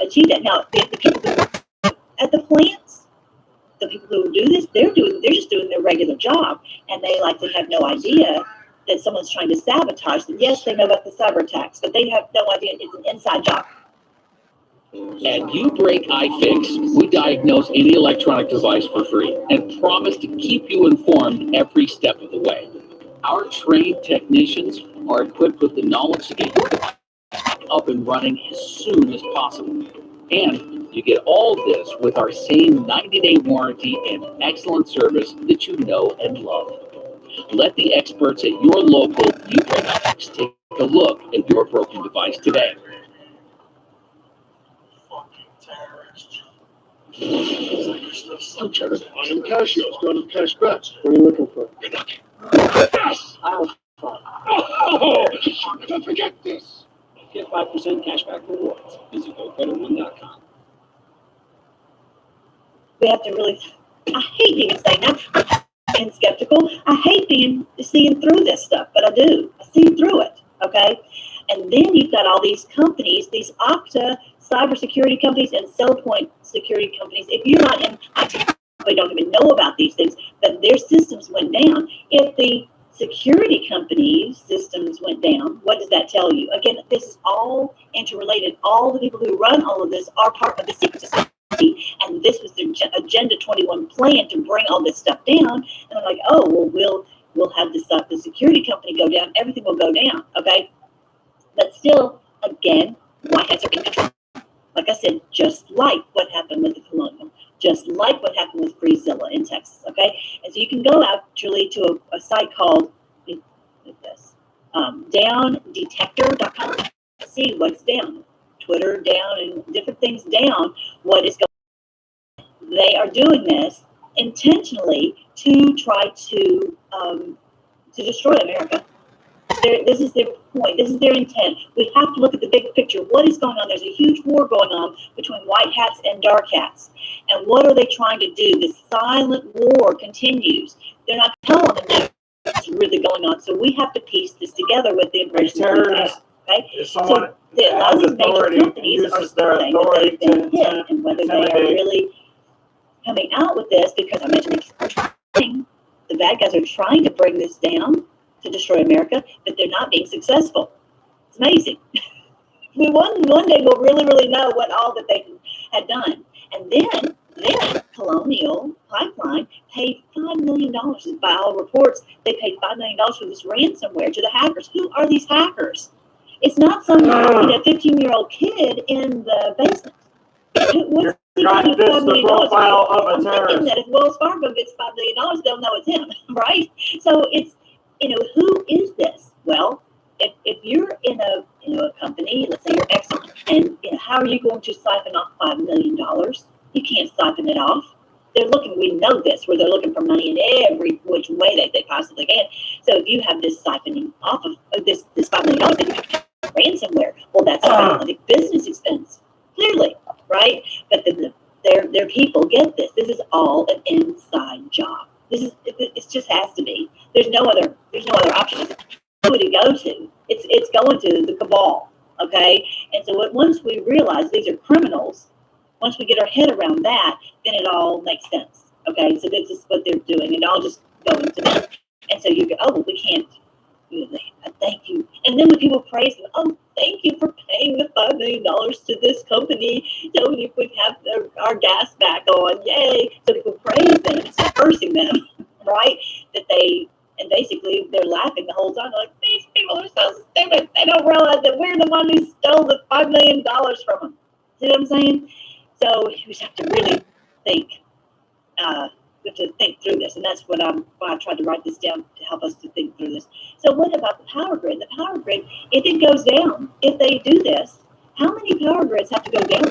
achieve that. Now the people at the plants. The people who do this, they're just doing their regular job, and they likely have no idea that someone's trying to sabotage them. Yes, they know about the cyber attacks, but they have no idea it's an inside job. At UBreak iFix, we diagnose any electronic device for free and promise to keep you informed every step of the way. Our trained technicians are equipped with the knowledge to get your device up and running as soon as possible. And you get all this with our same 90-day warranty and excellent service that you know and love. Let the experts at your local UBreak iFix take a look at your broken device today. I'm Cassius, going to Cash Bets. What are you looking for? Oh, don't forget this. Get 5% cashback rewards. Visit GoCreditOne.com. We have to really. I hate even saying that. Being skeptical. I hate seeing through this stuff, but I do. I see through it. Okay. And then you've got all these companies, these Okta cybersecurity companies and SailPoint security companies. If you're not in IT, they don't even know about these things, but their systems went down. If the security companies' systems went down, what does that tell you? Again, this is all interrelated. All the people who run all of this are part of the secret society, and this was their Agenda 21 plan to bring all this stuff down. And I'm like, oh, well, we'll have this the security company go down. Everything will go down, okay? But still, again, white hats are in control. Like I said, just like what happened with the Colonial, just like what happened with Freezilla in Texas, okay? And so you can go actually to a site called downdetector.com, see what's down. Twitter down and different things down, what is going on. They are doing this intentionally to try to destroy America. This is their point. This is their intent. We have to look at the big picture. What is going on? There's a huge war going on between white hats and dark hats. And what are they trying to do? This silent war continues. They're not telling them what's really going on. So we have to piece this together with the information that we have. Okay? If someone So a lot of has these major authority, companies are uses their saying that authority they've been to hit, and whether they are intimidate. really coming out with this, because I mentioned the bad guys are trying to bring this down to destroy America, but they're not being successful. It's amazing. One day we'll really know what all that they had done. And then Colonial Pipeline paid $5 million. By all reports, they paid $5 million for this ransomware to the hackers. Who are these hackers? It's not some 15-year-old kid in the basement. What's he Trying to doing with fix $5 the million? profile of a I'm thinking terrorist. that if Wells Fargo gets $5 million, they'll know it's him, right? So it's, who is this? Well, if you're in a company, let's say you're Exxon, and how are you going to siphon off $5 million? You can't siphon it off. They're looking, we know this, where they're looking for money in every which way that they possibly can. So if you have this siphoning off of this $5 million, then you have to have ransomware. Well, that's a business expense, clearly, right? But their people get this. This is all an inside job. It just has to be. There's no other option. would it go to? It's going to the cabal, okay? And so once we realize these are criminals, once we get our head around that, then it all makes sense, okay? So this is what they're doing, and I'll just go into them. And so you go, oh, well, we can't. Thank you. And then when people praise them, oh, thank you for paying the $5 million to this company so we could have our gas back on. Yay. So people praise them instead of cursing them, right? And basically they're laughing the whole time. They're like, these people are so stupid. They don't realize that we're the one who stole the $5 million from them. See what I'm saying? So you just have to really think. We have to think through this, and that's why I tried to write this down to help us to think through this. So what about the power grid? The power grid, if it goes down, if they do this, how many power grids have to go down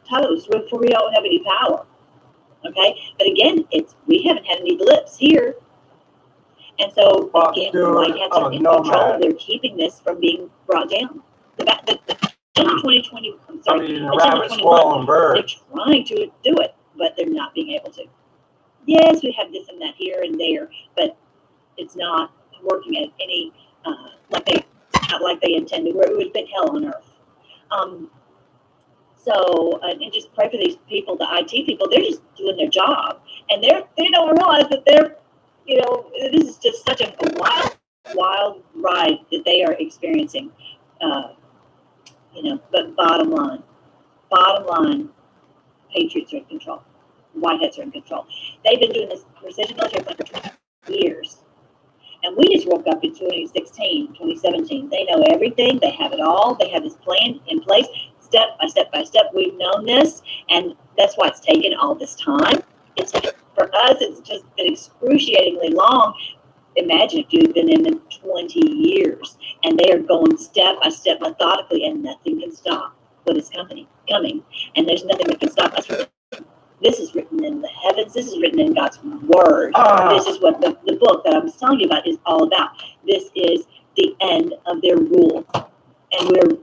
toast before we don't have any power? Okay, but again, we haven't had any blips here, and so again, the White Hats are in control. They're keeping this from being brought down. The 2020, I'm sorry, the 2021, they're trying to do it, but they're not being able to. Yes, we have this and that here and there, but it's not working at any like they intended. It would have been hell on earth. So, and just pray for these people, the IT people. They're just doing their job, and they don't realize that this is just such a wild ride that they are experiencing. But bottom line, Patriots are in control. White Hats are in control. They've been doing this precision military plan for 20 years. And we just woke up in 2016, 2017. They know everything. They have it all. They have this plan in place, step by step by step. We've known this, and that's why it's taken all this time. For us, it's just been excruciatingly long. Imagine if you've been in them 20 years, and they are going step by step methodically, and nothing can stop what is coming. And there's nothing that can stop us from it. This is written in the heavens. This is written in God's word. This is what the book that I'm telling you about is all about. This is the end of their rule, and we're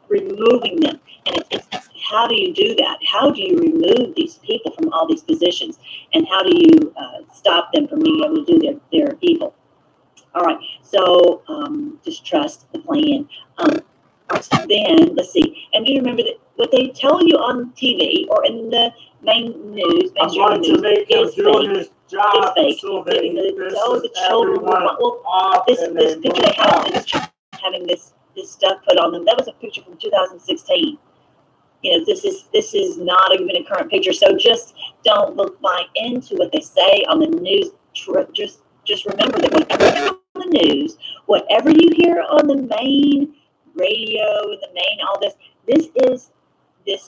removing them. And it's how do you do that? How do you remove these people from all these positions? And how do you stop them from being able to do their evil? All right, so just trust the plan. Then, let's see. And do you remember that what they tell you on TV or in the main news, I'm going to make him do his job. It's fake. So that he The children off this picture they have having this stuff put on them. That was a picture from 2016. This is not even a current picture. So just don't buy into what they say on the news. Just remember that whatever you hear on the news, whatever you hear on the main radio, the main all this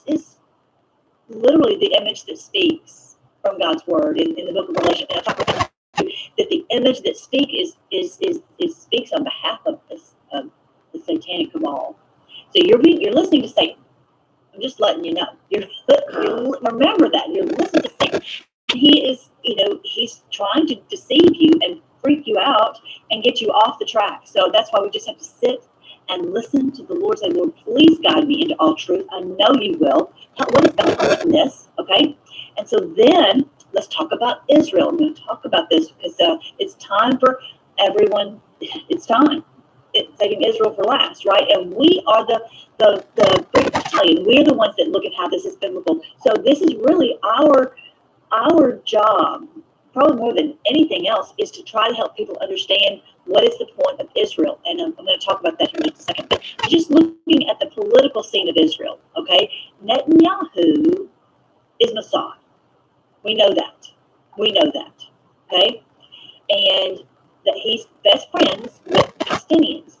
is literally the image that speaks from God's word in the book of Revelation. And I talk about that the image that speaks speaks on behalf of the satanic cabal. So you're listening to Satan. I'm just letting you know. Remember that you're listening to Satan. He is, he's trying to deceive you and freak you out and get you off the track. So that's why we just have to sit and listen to the Lord. Say, Lord, please guide me into all truth. I know you will. What is going on in this? Okay. And so then let's talk about Israel. I'm going to talk about this because it's time for everyone. It's time. It's taking Israel for last, right? And we are the great battalion. We're the ones that look at how this is biblical. So this is really our job, probably more than anything else, is to try to help people understand what is the point of Israel. And I'm going to talk about that here in just a second. But just looking at the political scene of Israel, okay? Netanyahu is Mossad. We know that. Okay? And that he's best friends with Palestinians.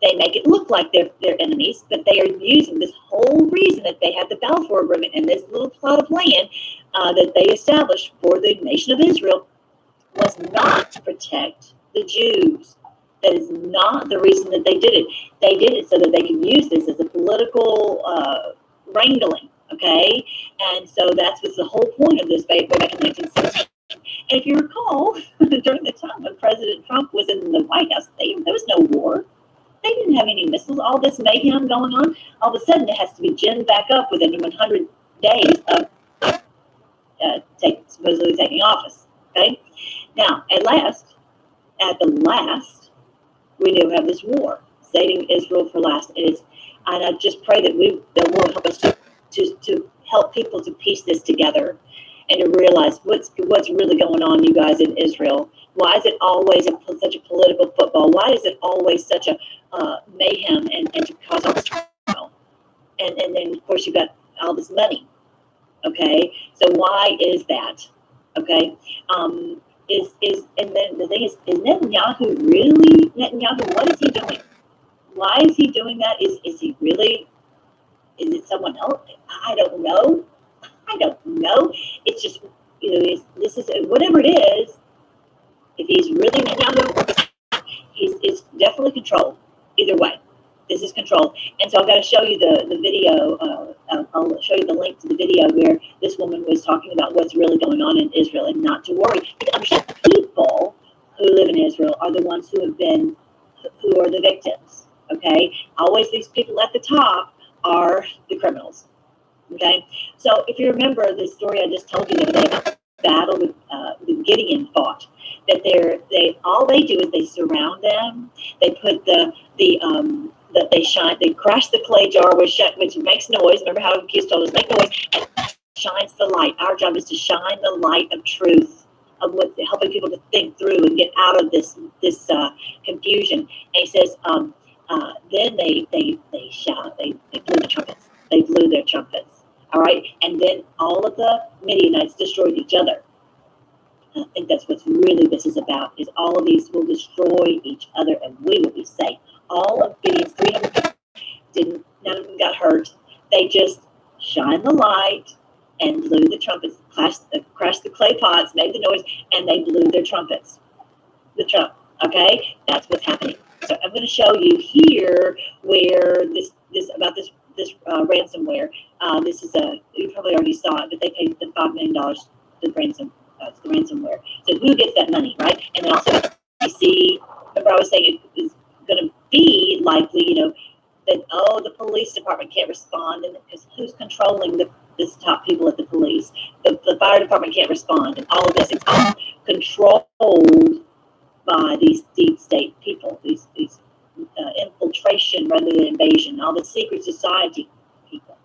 They make it look like they're enemies, but they are using this whole reason that they had the Balfour Agreement and this little plot of land that they established for the nation of Israel was not to protect the Jews. That is not the reason that they did it. They did it so that they could use this as a political wrangling, okay? And so that was the whole point of this way back in 1960. And if you recall, during the time when President Trump was in the White House, there was no war. They didn't have any missiles. All this mayhem going on, all of a sudden it has to be ginned back up within 100 days of supposedly taking office. Okay. Now, at the last, we do have this war, saving Israel for last. And I just pray that the Lord help us to help people to piece this together and to realize what's really going on, you guys, in Israel. Why is it always such a political football? Why is it always such a mayhem and to cause all this turmoil? And then, of course, you've got all this money. Okay, so why is that? Okay, and then the thing is Netanyahu really Netanyahu? What is he doing? Why is he doing that? Is he really? Is it someone else? I don't know. I don't know. It's just this is whatever it is. If he's really Netanyahu, it's definitely controlled. Either way, this is controlled. And so I've got to show you the video. I'll show you the link to the video where this woman was talking about what's really going on in Israel, and not to worry. To understand, the people who live in Israel are the ones who are the victims. Okay, always these people at the top are the criminals. Okay, so if you remember the story I just told you the other day about the battle with Gideon fought, that all they do is they surround them. They put they crash the clay jar which makes noise. Remember how Keith told us, make noise, and shines the light. Our job is to shine the light of truth, of what helping people to think through and get out of this confusion. And he says, then they shout, they blew the trumpets. They blew their trumpets. All right, and then all of the Midianites destroyed each other. I think that's what's really this is about, is all of these will destroy each other and we will be safe. All of Gideon's 300 people none of them got hurt. They just shined the light and blew the trumpets, crashed the clay pots, made the noise, and they blew their trumpets. The trump, okay? That's what's happening. So I'm going to show you here where this ransomware. This is you probably already saw it, but they paid the $5 million to ransom. That's the ransomware. So who gets that money, right? And then also see. Remember, I was saying it is going to be likely, that the police department can't respond, and because who's controlling this top people at the police? The fire department can't respond, and all of this. It's all controlled by these deep state people. These infiltration rather than invasion. All the secret society people.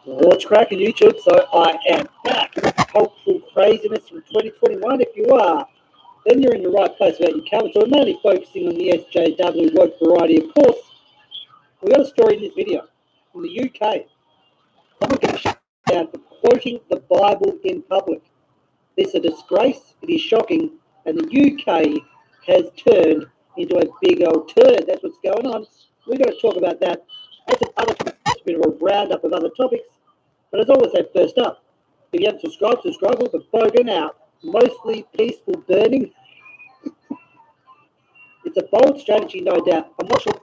What's cracking, YouTube? So I am back. Hopeful craziness from 2021. If you are, then you're in the right place about your calendar. So we're mainly focusing on the SJW work variety. Of course, we got a story in this video from the UK. Someone getting shut down for quoting the Bible in public. This is a disgrace. It is shocking, and the UK has turned into a big old turd. That's what's going on. We're going to talk about that. As an other topics, a bit of a roundup of other topics. But as always, say first up, if you haven't subscribed, subscribe. We'll be bogan out. Mostly peaceful burning. It's a bold strategy, no doubt. I'm not sure.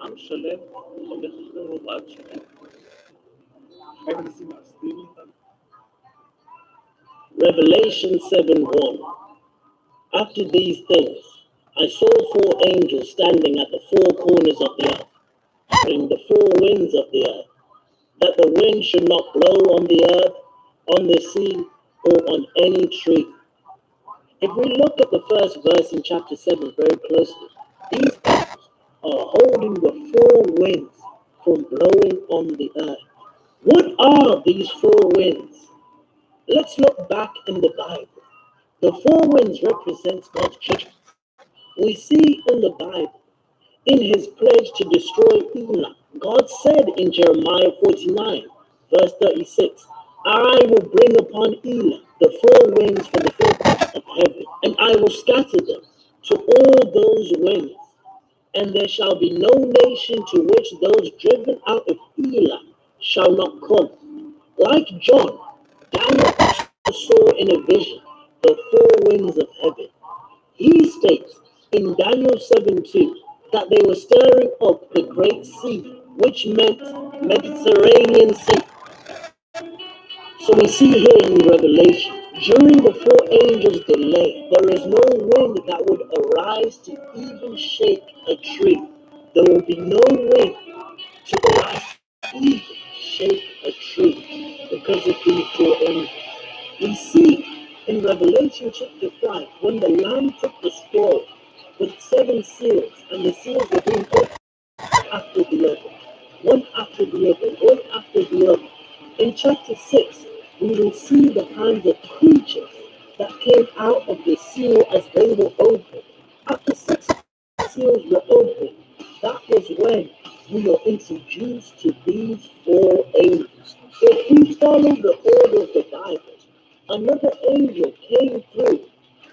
I'm Shalem. Revelation 7:1. After these things, I saw four angels standing at the four corners of the earth, having the four winds of the earth, that the wind should not blow on the earth, on the sea, or on any tree. If we look at the first verse in chapter 7 very closely, these angels are holding the four winds from blowing on the earth. What are these four winds? Let's look back in the Bible. The four winds represent God's judgment. We see in the Bible, in his pledge to destroy Elam, God said in Jeremiah 49, verse 36, I will bring upon Elam the four winds from the four corners of heaven, and I will scatter them to all those winds. And there shall be no nation to which those driven out of Elam shall not come. Like John, Daniel saw in a vision the four winds of heaven. He states in Daniel 7:2 that they were stirring up the great sea, which meant Mediterranean Sea. So we see here in Revelation, during the four angels' delay, there is no wind that would arise to even shake a tree. There will be no wind to arise to even shake a tree because of these four angels. We see in Revelation chapter 5, when the Lamb took the scroll with seven seals, and the seals were being opened after the other, one after the other, one after the other. In chapter 6, we will see the kinds of creatures that came out of the seal as they were opened. After 6 seals were opened, that was when we are introduced to these four angels. If we follow the order of the Bible, another angel came through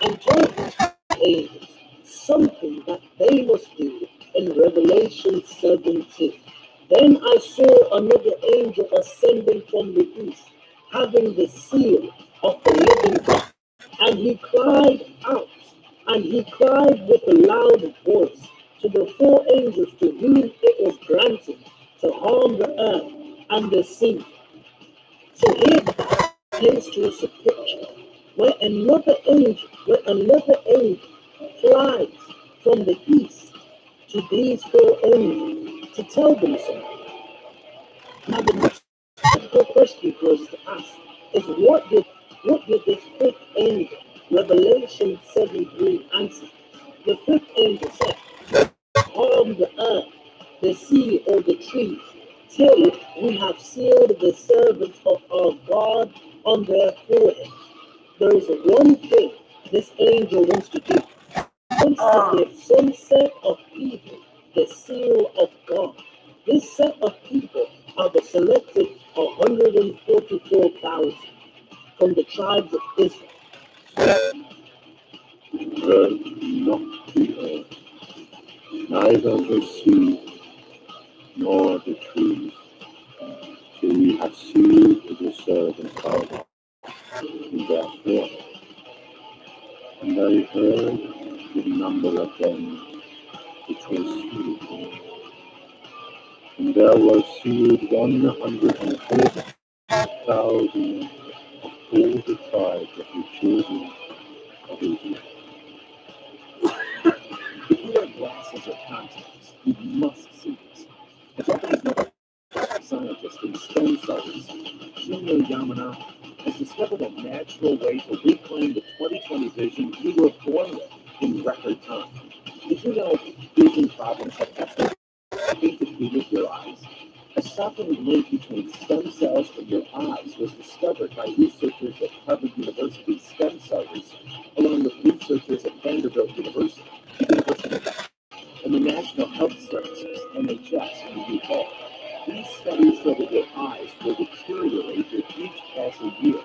and told these angels something that they must do in Revelation 17. Then I saw another angel ascending from the east, having the seal of the living God. And he cried out, and he cried with a loud voice to the four angels to whom it was granted to harm the earth and the sea. So here paints to us a picture where another angel flies from the east to these four angels to tell them something. Now the next question for us to ask is what did this fifth angel, Revelation 7:3, answer? The fifth angel said, harm the earth, the sea, or the trees, till we have sealed the servants of our God on their foreheads. There is one thing this angel wants to do. He wants to give some set of people the seal of God. This set of people are the selected 144,000 from the tribes of Israel. Not the earth, neither the sea nor the trees, till we have sealed the servants of God in their foreheads. And I heard the number of them which was sealed. And there was sealed 144,000 of all the tribes of the children of Israel. If you wear glasses or contacts, you must see this. The Japanese scientist in stem cells, Shinya Yamanaka, has discovered a natural way to reclaim the 20/20 vision you were born with in record time. Did you know vision problems have nothing to do with your eyes? A shocking link between stem cells and your eyes was discovered by researchers at Harvard University Stem Cell Research, along with researchers at Vanderbilt University and the National Health Services, NHS, in the UK. These studies show that your eyes will deteriorate with each passing year,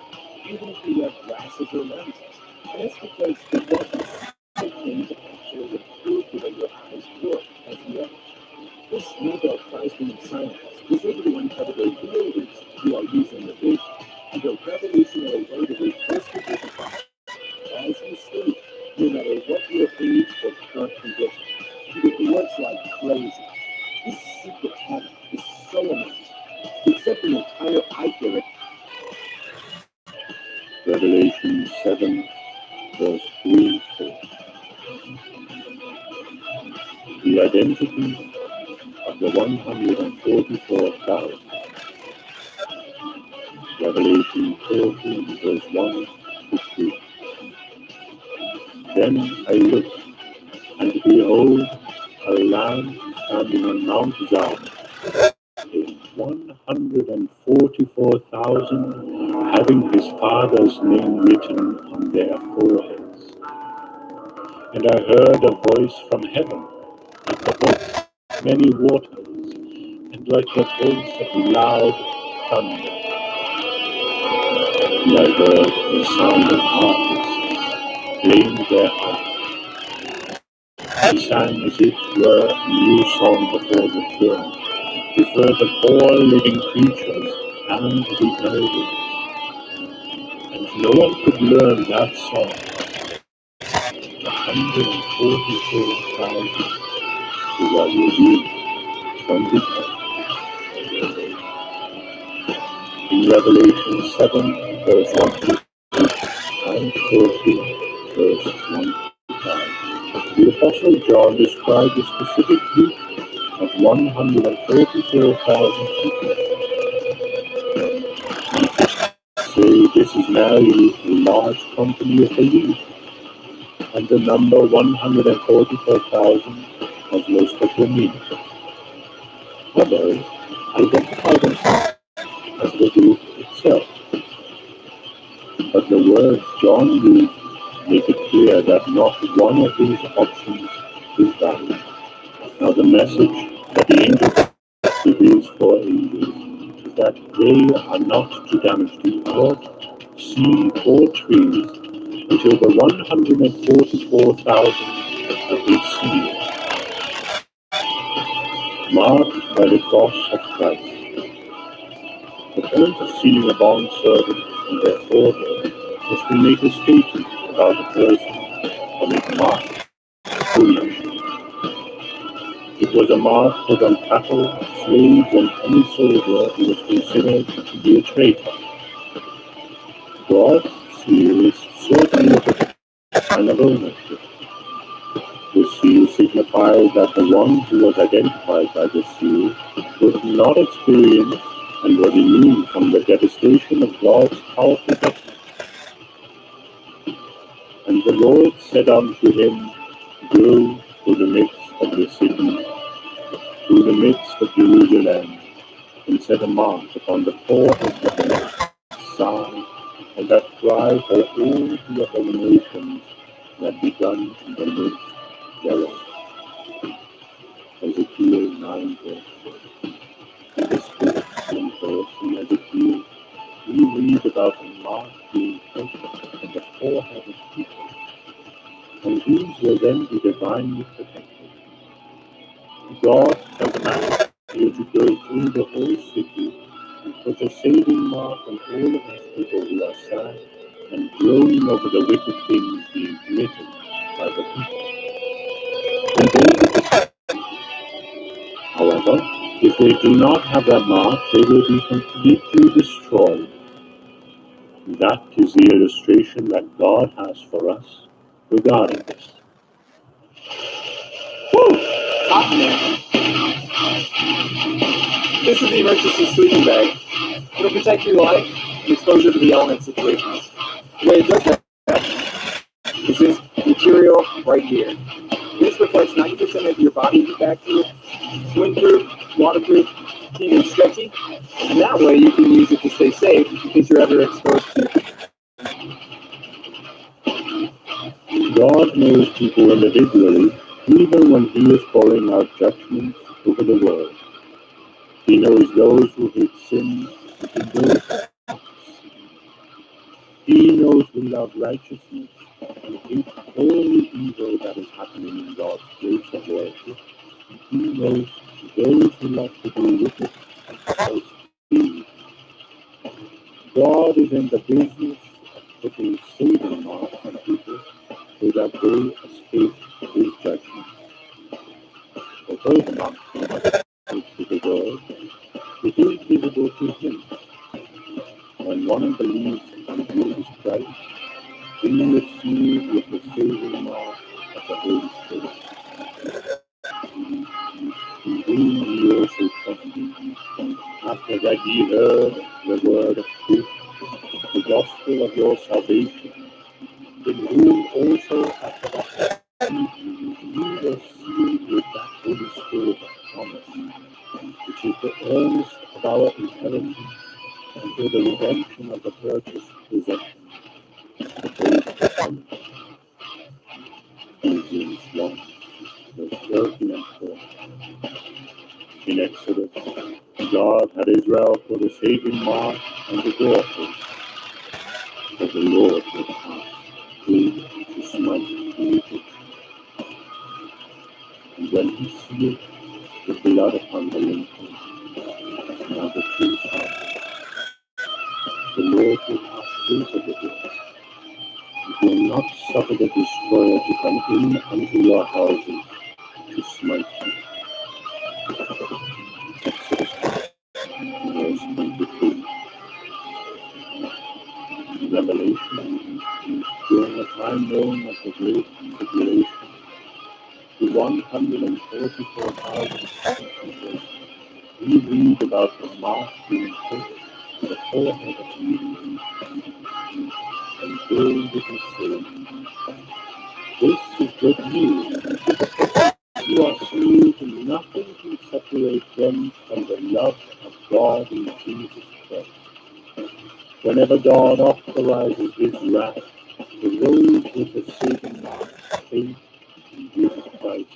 even if you wear glasses or lenses. And that's because the work things that actually improve the way your eyes work as you age. This Nobel Prize-winning scientist was able to uncover the real reason you are using the vision and a revolutionary way to reverse the vision problem. As you see, no matter what your age or current condition, it works like crazy. This secret habit is so amazing. It set the entire eye field verse 3 4. The identity of the 144,000. Revelation 14, verse 1 to 3. Then I looked, and behold, a Lamb standing on Mount Zion, 144,000, having his Father's name written on their foreheads. And I heard a voice from heaven, like the voice of many waters, and like the voice of loud thunder. And I heard the sound of harpists playing their harps. They sang as it were a new song before the throne, before the four living creatures and the elders. And no one could learn that song. 144,000 who were redeemed from the earth. In Revelation 7, verse 1 to 2, and 14, verse 1 to 5, the Apostle John described a specific group of 144,000 people. So this is now a large company of believers, and the number 144,000 has most of the meaning. Others identify themselves as the group itself, but the words John used make it clear that not one of these options is valid. Now the message that the angel reveals for angels is that they are not to damage the earth, sea, or trees until the 144,000 have been sealed, marked by the cross of Christ. The point of sealing a bondservant and their order was to make a statement about the person on his mark ownership. It was a mark put on cattle, slaves, and any soldier who was considered to be a traitor. God's seal is certainly a sign of ownership. The seal signified that the one who was identified by the seal would not experience and was immune from the devastation of God's powerful judgment. And the Lord said unto him, Go through the midst of the city, through the midst of Jerusalem, and set a mark upon the forehead of the left side, and that cry for all the abominations that be done in the midst thereof. Ezekiel 9 verse 6. In this book and verse in Ezekiel, we read about a mark being placed on the forehead of people, and these will then be divinely protected. God tells the man to go through the whole city and put a saving mark on all of these people who are sad and groaning over the wicked things being committed by the people. And they will be saved. However, if they do not have that mark, they will be completely destroyed. That is the illustration that God has for us regarding this. This is the emergency sleeping bag. It'll protect your life and exposure to the element situations. The way it does that is this material right here. This reflects 90% of your body heat back to it. It's windproof, waterproof, even stretchy, and that way you can use it to stay safe in case you're ever exposed to it. God knows people individually, even when He is pouring out judgment over the world. He knows those who hate sin and those who hate sin. He knows who love righteousness and hate all the evil that is happening in God's place of worship. He knows those who love to do wicked and false deeds. God is in the business of putting saving marks on people so that they escape His judgment. Although the mark is to the world, it is visible to Him. When one believes in Jesus Christ, in the sealed with the saving mark of the Holy Spirit. In whom ye also trusted, after that ye heard the word of truth, the gospel of your salvation, in whom also after that ye were sealed with that Holy Spirit of promise, which is the earnest of our inheritance until the redemption of the purchased possession, the praise of the promise. Ephesians 1, verse 13 and 14. In Exodus, God had Israel for the saving mark and the doorpost, but the Lord would pass through to smite the wicked. And when he sealed the blood upon the lintel and on the two sides, the Lord will pass into the door. He will not suffer the destroyer to come in unto your houses to smite you. Exodus verse 23. Revelation, during the time known as the Great Tribulation, the 144,000 people, we read about the mark being put to the forehead of Jesus, and filled with his saying, this is good news. You are sealed, and nothing can separate them from the love of God in Jesus Christ. Whenever God authorizes his wrath to those with the saving mark of faith in Jesus Christ,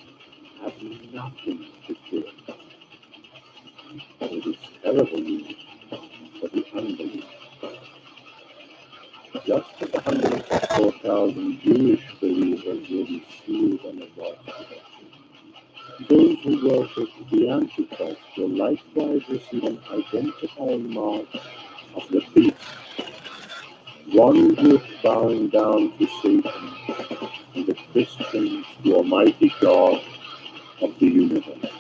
have nothing to fear. It is terrible news for the unbelievers. Just as 104,000 Jewish believers will be sealed on the gospel, those who worship the Antichrist will likewise receive an identifying mark of the beast, one group bowing down to Satan, and the Christians to Almighty God of the universe.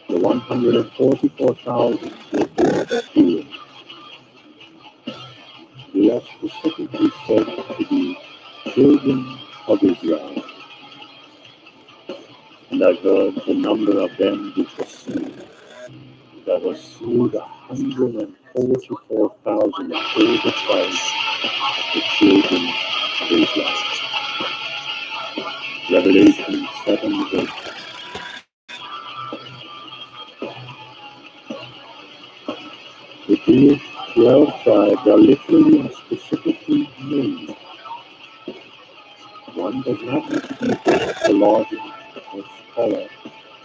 The 144,000 will be sealed. They are specifically said to be children of Israel. And I heard the number of them which were sealed. There were sealed 144,000 of all the tribes of the children of Israel. Revelation 7 verse. The Jewish 12 tribes are literally and specifically named. One does not need to be a theologian or scholar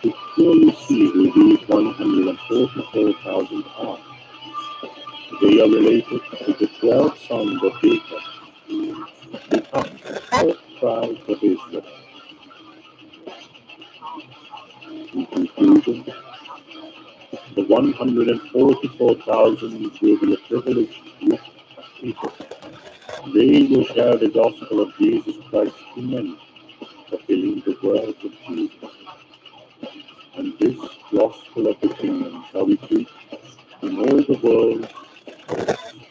to clearly see who these 144,000 are. They are related to the 12 sons of Jacob, become the 12 tribes of Israel. In conclusion, the 144,000 will be a privileged group of people. They will share the gospel of Jesus Christ to many, fulfilling the words of Jesus. And this gospel of the kingdom shall be preached in all the world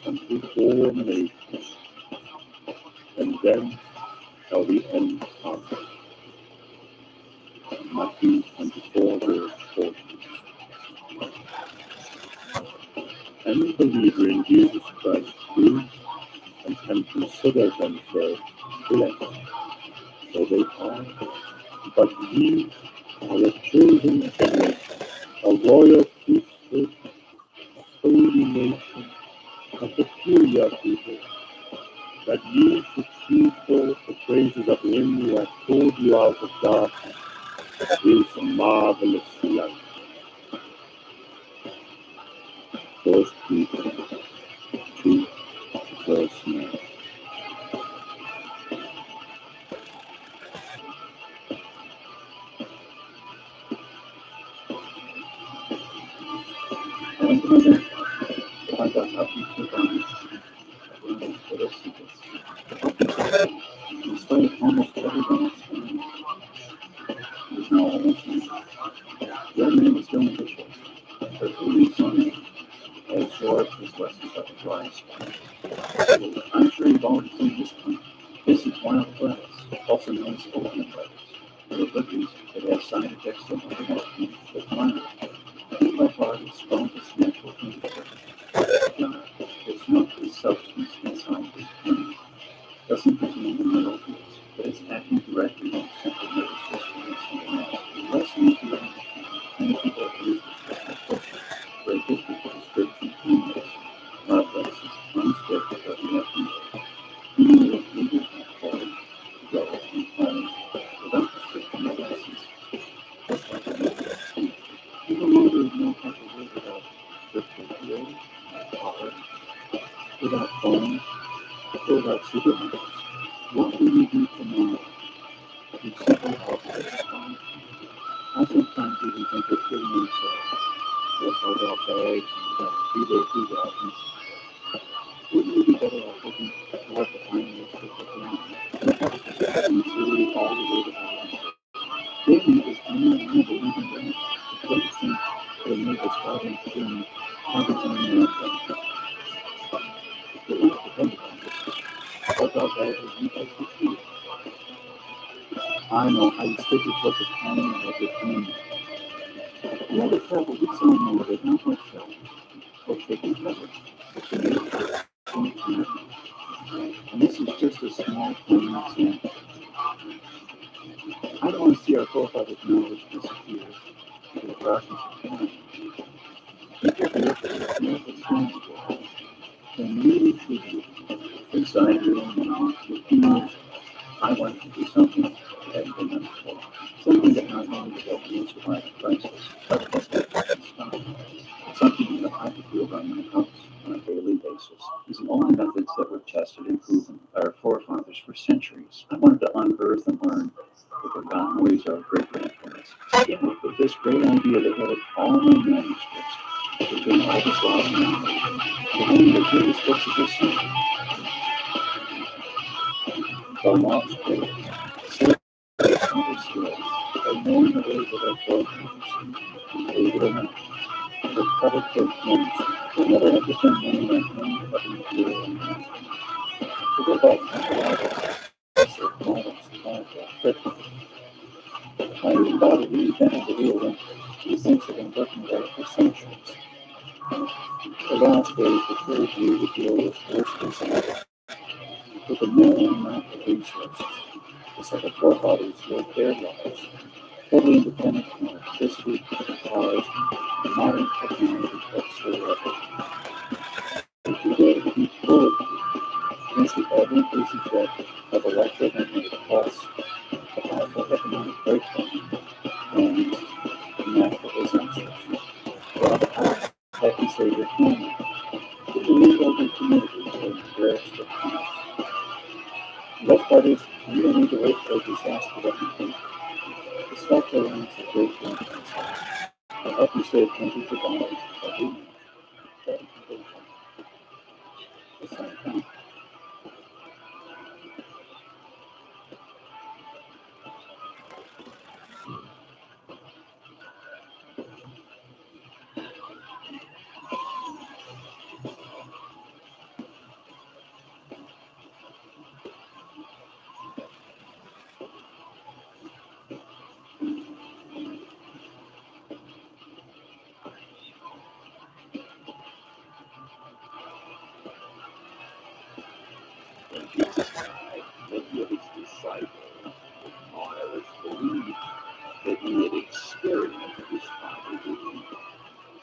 and to all nations, and then shall the end come. Matthew 24 verse 14. Any believer in Jesus Christ is and can consider themselves blessed, for they are. But ye are a chosen generation, a royal priesthood, a holy nation, a peculiar people, that ye should see forth the praises of him who hath called you out of darkness, his marvelous light. 1 Peter 2 verse 9. Despite almost everybody's is now almost their name is still official. For 2 weeks on it, as short as lessons at the dry spot. I'm sure you've already seen this one. Wild lettuce, also known as coconut lettuce. The lipids that have side effects that might help you with climate. By far the strongest natural inhibitor. It's not the substance inside this plant. Doesn't contain the mineral groups, but it's acting directly on the central nervous system and something else. Less nuclear. Many people have used it for culture. Very good for prescription pain. Wild lettuce is unscheduled by the FDA. Even with legal quality, grow and planting without prescription medicines. Just like the even though there's no type of way without refrigerator, power, without phones, or without supermarkets, what will you do tomorrow? You simply help to respond. I sometimes even think of killing themselves. They'll hold out bags and without 3-day food options. Wouldn't you be better off looking to let the pioneers stick with them? And have to consider all the way to balance. Daily is undeniable even then. The place thing that made us fight and doing everything in the but we have to think about this. What about that is you guys can see? I know I stick with what the plan and what the thing. You ever travel with someone who does not like travel? Or taking travel? It's a new and this is just a small plain example. I don't want to see our forefathers' knowledge disappear into the darkness of time. People here for this miracle stands for and really truly inside your own mind with years. I want to do something that hadn't been done before. Something that not only would help me survive the crisis, but that's what I can stop. Something that I could do around my house on a daily basis. Using all the methods that were tested and proven by our forefathers for centuries. I wanted to unearth and learn the forgotten ways of our great-grandparents. I came up with this great idea that had all my manuscripts. It's been all this lost memory. One of the greatest books of this century. The Lost Book. Simple skills of knowing the ways of our forefathers. Believe it or not, the public months will never have to spend money on money but in fuel and money. To go back to the Bible, models, crypto. I even bother to reinvent the wheel when these things have been working right for centuries. The last days prepared you to deal with worst case with a minimum amount of resources. It's like the forefathers lived their lives, totally independent from electricity, cars, and modern technology whatsoever. If you go to keep bulletproof against the ever-increasing threat of electromagnetic pulse, a powerful economic breakdown, and natural disasters. Protect and save your family. If you need open communities during your extra times. The best part is, you don't need to wait for a disaster to happen. The self-reliance of great grandparents will help you save hundreds of dollars every month. The same time. When Jesus died, many of his disciples, martyrs, believed that he had experienced his Father doing.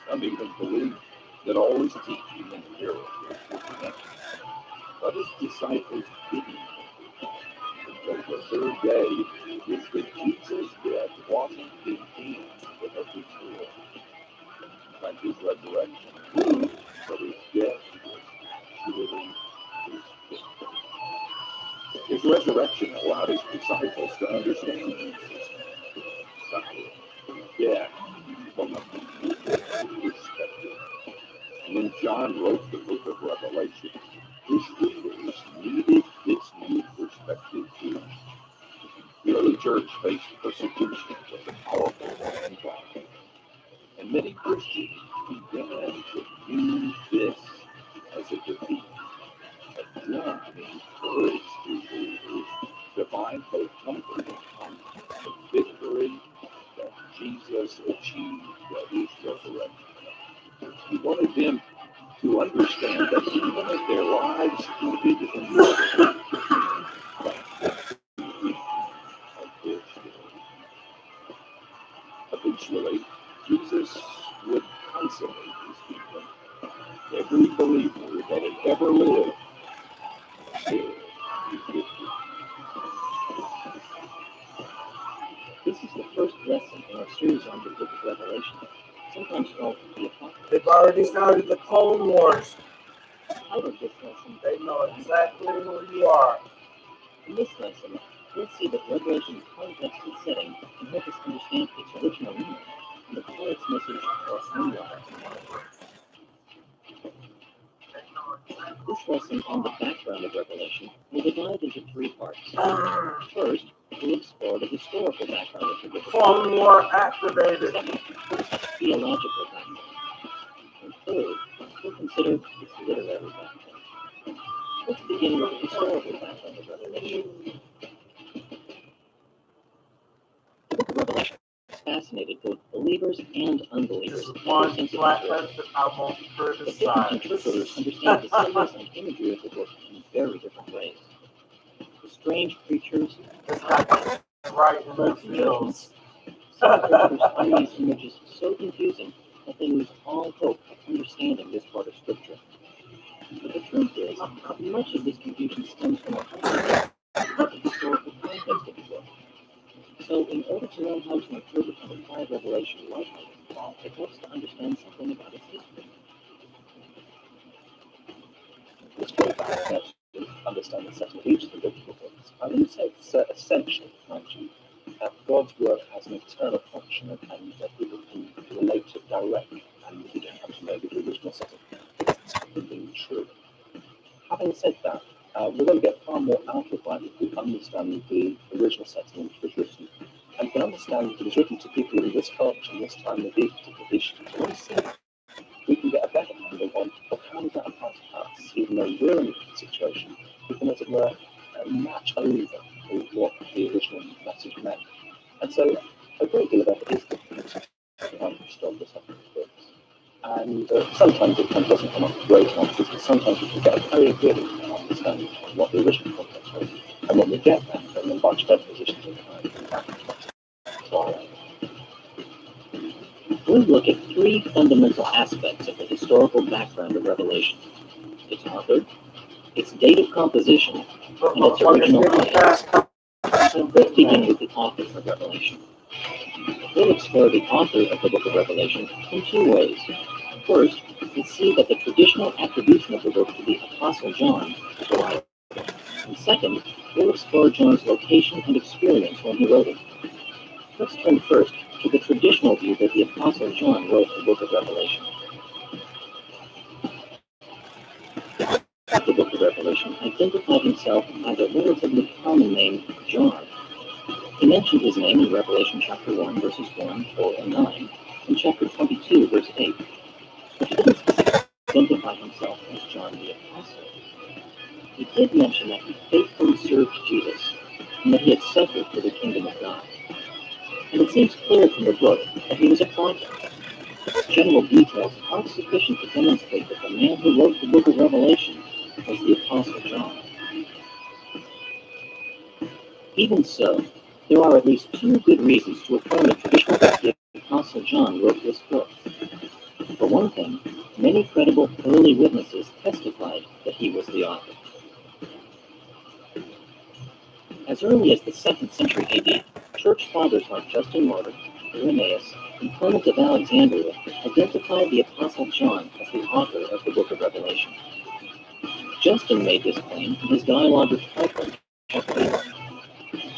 Some even believed that all his teaching and miracles were connected. But his disciples didn't until the third day is that Jesus' death wasn't in hand with a ritual, like his resurrection, but his death was actually his death. His resurrection allowed his disciples to understand Jesus' suffering, death, from a completely perspective. When John wrote the book of Revelation, his readers needed this new perspective too. The early church faced persecution with the powerful Roman Empire, and many Christians began to view this as a defeat. But John encouraged his readers signpost humbly on the victory that Jesus achieved at his resurrection. He wanted them to understand that even if their lives ended in murder, eventually, Jesus would consummate his kingdom. Every believer that had ever lived will be victory. This is the first lesson in our series on the book of Revelation, sometimes called the Apocalypse. They've already started the Clone Wars. The title of this lesson, They know exactly who you are. in this lesson, we'll see that Revelation's context and setting can help us understand its original meaning and apply its message to our own lives. This lesson on the background of Revelation will divide into three parts. First, we'll explore the historical background of the book of Clone War activated. Second, its theological background. And third, we'll consider its literary background. Let's begin with the historical background of Revelation. The book of Revelation has fascinated both believers and unbelievers. This is one since its flat birth. earth that I won't But different criticize. interpreters understand the symbols and imagery of the book in very different ways. The strange creatures, It's got right in the threats, and fields. judgments. Some interpreters find these images so confusing that they lose all hope of understanding this part of Scripture. But the truth is, much of this confusion stems from a the historical context of the book. So, in order to learn how to interpret and apply Revelation rightly, it helps to understand something about its history. Let's go back and actually understand the setting of each of the biblical books. I would say it's essential, actually, that God's work has an eternal function and that people can relate to it directly, and you don't have to know the original setting. It's completely true. Having said that, we're going to get far more out of that if we understand the original setting which was written. And can understand it was written to people in this culture, in this time, with these particular issues. We can get a better handle on how does that apply to us, even though we're in a different situation. We can, as it were, match over with what the original message meant. And so, a great deal of effort is different to understand the second books. And sometimes it doesn't come up with great answers, but sometimes we can get a very good understanding of what the original context was. And when we get that, then we're in much better position to We'll look at three fundamental aspects of the historical background of Revelation: its author, its date of composition, and its original audience. So let's begin with the author of Revelation. We'll explore the author of the book of Revelation in two ways. First, we'll see that the traditional attribution of the book to the Apostle John is reliable. And second, we'll explore John's location and experience when he wrote it. Let's turn first to the traditional view that the Apostle John wrote the book of Revelation. The book of Revelation identified himself by the relatively common name John. He mentioned his name in Revelation chapter 1, verses 1, 4, and 9, and chapter 22, verse 8. But he didn't specifically identify himself as John the Apostle. He did mention that he faithfully served Jesus, and that he had suffered for the kingdom of God. And it seems clear from the book that he was a prophet. General details aren't sufficient to demonstrate that the man who wrote the book of Revelation was the Apostle John. Even so, there are at least two good reasons to affirm the traditional that the Apostle John wrote this book. For one thing, many credible early witnesses testified that he was the author. As early as the 2nd century AD, church fathers like Justin Martyr, Irenaeus, and Clement of Alexandria identified the Apostle John as the author of the book of Revelation. Justin made this claim in his dialogue with Tycho, chapter 8.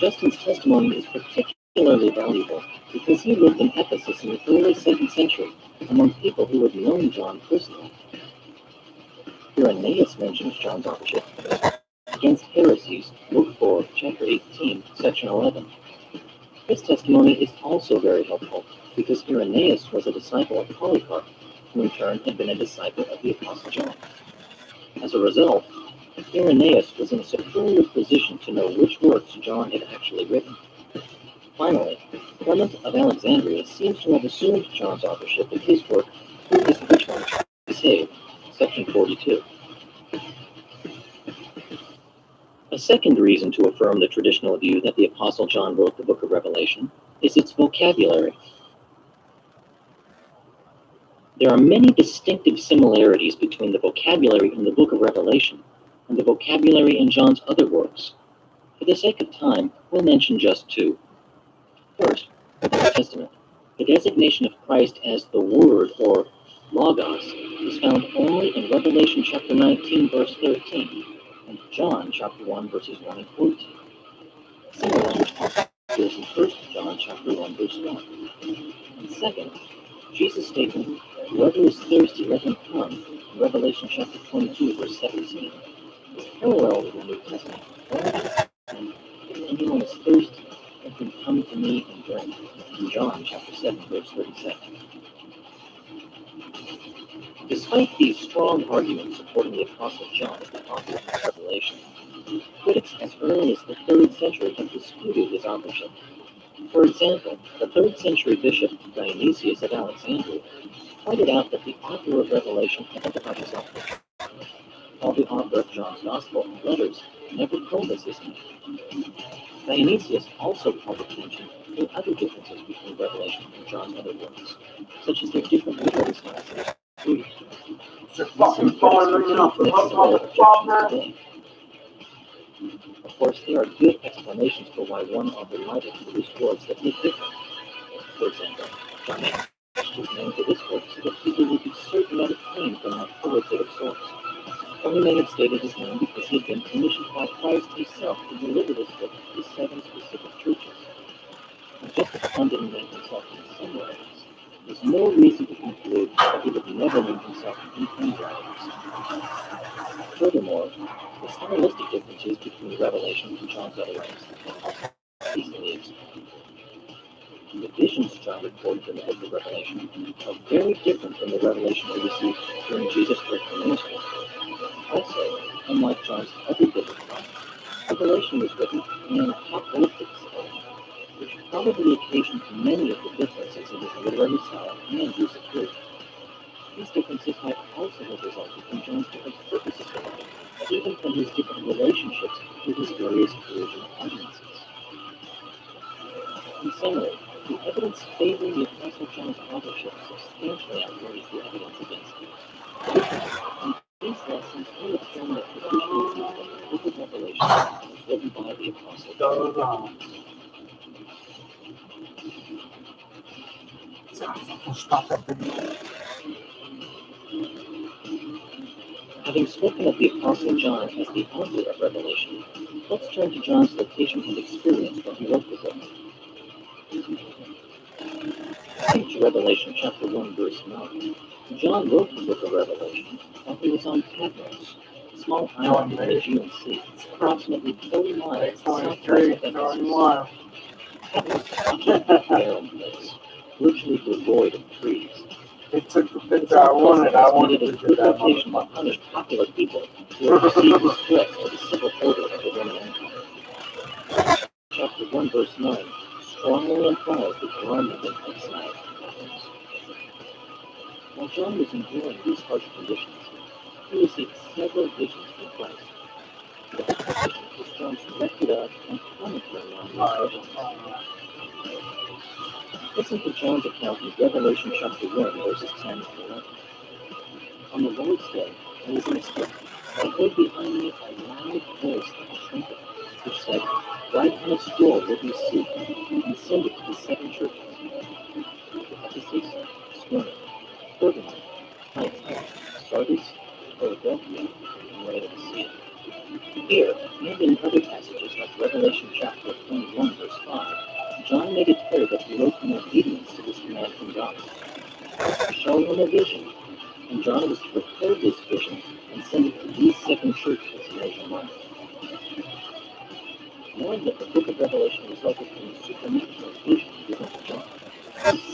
Justin's testimony is particularly valuable because he lived in Ephesus in the early 2nd century among people who had known John personally. Irenaeus mentions John's authorship against heresies, Book 4, chapter 18, section 11. This testimony is also very helpful because Irenaeus was a disciple of Polycarp, who in turn had been a disciple of the Apostle John. As a result, Irenaeus was in a superior position to know which works John had actually written. Finally, Clement of Alexandria seems to have assumed John's authorship of his work through his original Saved, section 42. A second reason to affirm the traditional view that the Apostle John wrote the book of Revelation is its vocabulary. There are many distinctive similarities between the vocabulary in the book of Revelation and the vocabulary in John's other works. For the sake of time, we'll mention just two. First, the New Testament. The designation of Christ as the Word, or Logos, is found only in Revelation chapter 19, verse 13, and John chapter 1, verses 1 and 14. Similar language appears in 1 John chapter 1, verse 1. And second, Jesus' statement, "Whoever is thirsty, let him come," in Revelation chapter 22, verse 17, is parallel with the New Testament. And if anyone is thirsty, let him come to me and drink, in John chapter 7, verse 37. Despite these strong arguments supporting the Apostle John as the author of Revelation, critics as early as the 3rd century have disputed his authorship. For example, the 3rd century bishop Dionysius of Alexandria pointed out that the author of Revelation identified himself with John, while the author of John's Gospel and letters never told us his name. Dionysius also called attention to other differences between Revelation and John's other works, such as their different literary styles and their Of course, there are good explanations for why one author might have produced works that look different. For example, John changed his name to this work so that people would be certain that it came from an authoritative source. Or he may have stated his name because he had been commissioned by Christ himself to deliver this book to 7 specific churches. And just as John didn't name himself in some writings, there's no reason to conclude that he would never name himself in any writings. Furthermore, the stylistic differences between Revelation and John's other writings are easily explained. The visions John recorded in the book of Revelation are very different from the revelation he received during Jesus' earthly ministry. Also, unlike John's other biblical writings, Revelation was written in an apocalyptic style, which probably occasioned many of the differences in his literary style and use of words. These differences might also have resulted from John's different purposes for writing, even from his different relationships with his various original audiences. In summary, the evidence favoring the Apostle John's authorship substantially outweighs the evidence against him. And these lessons illustrate that the traditional that the book of Revelation was written by the Apostle John. Having spoken of the Apostle John as the author of Revelation, let's turn to John's location and experience when he wrote the book. According to Revelation chapter 1, verse 9, John wrote the book of Revelation while he was on Patmos, a small island in the Aegean Sea, approximately 40 miles southwest of Ephesus. Patmos is a barren place, virtually devoid of trees. They took the picture I wanted. I wanted to good location to punish popular people who had received as threats to the civil order of the Roman Empire. Chapter 1, verse 9 strongly implies that John had been exiled from Athens. While John was enduring these harsh conditions, he received several visions from Christ. The vision was John's record of and commentary on these visions. Listen to John's account in Revelation chapter 1, verses 10 to 11. On the Lord's day, I was in a spirit. I heard behind me a loud voice like a trumpet, which said, "Write on a scroll what you see, and send it to the 7 churches: Ephesus, Smyrna, Pergamum, Thyatira, Sardis, Philadelphia, and Laodicea." Here, and in other passages like Revelation chapter 21, verse 5, John made it clear that he wrote in obedience to this command from God. Show him a vision, and John was to record this vision and send it to these 7 churches in Asia Minor. Knowing that the book of Revelation resulted from a supernatural vision given to John,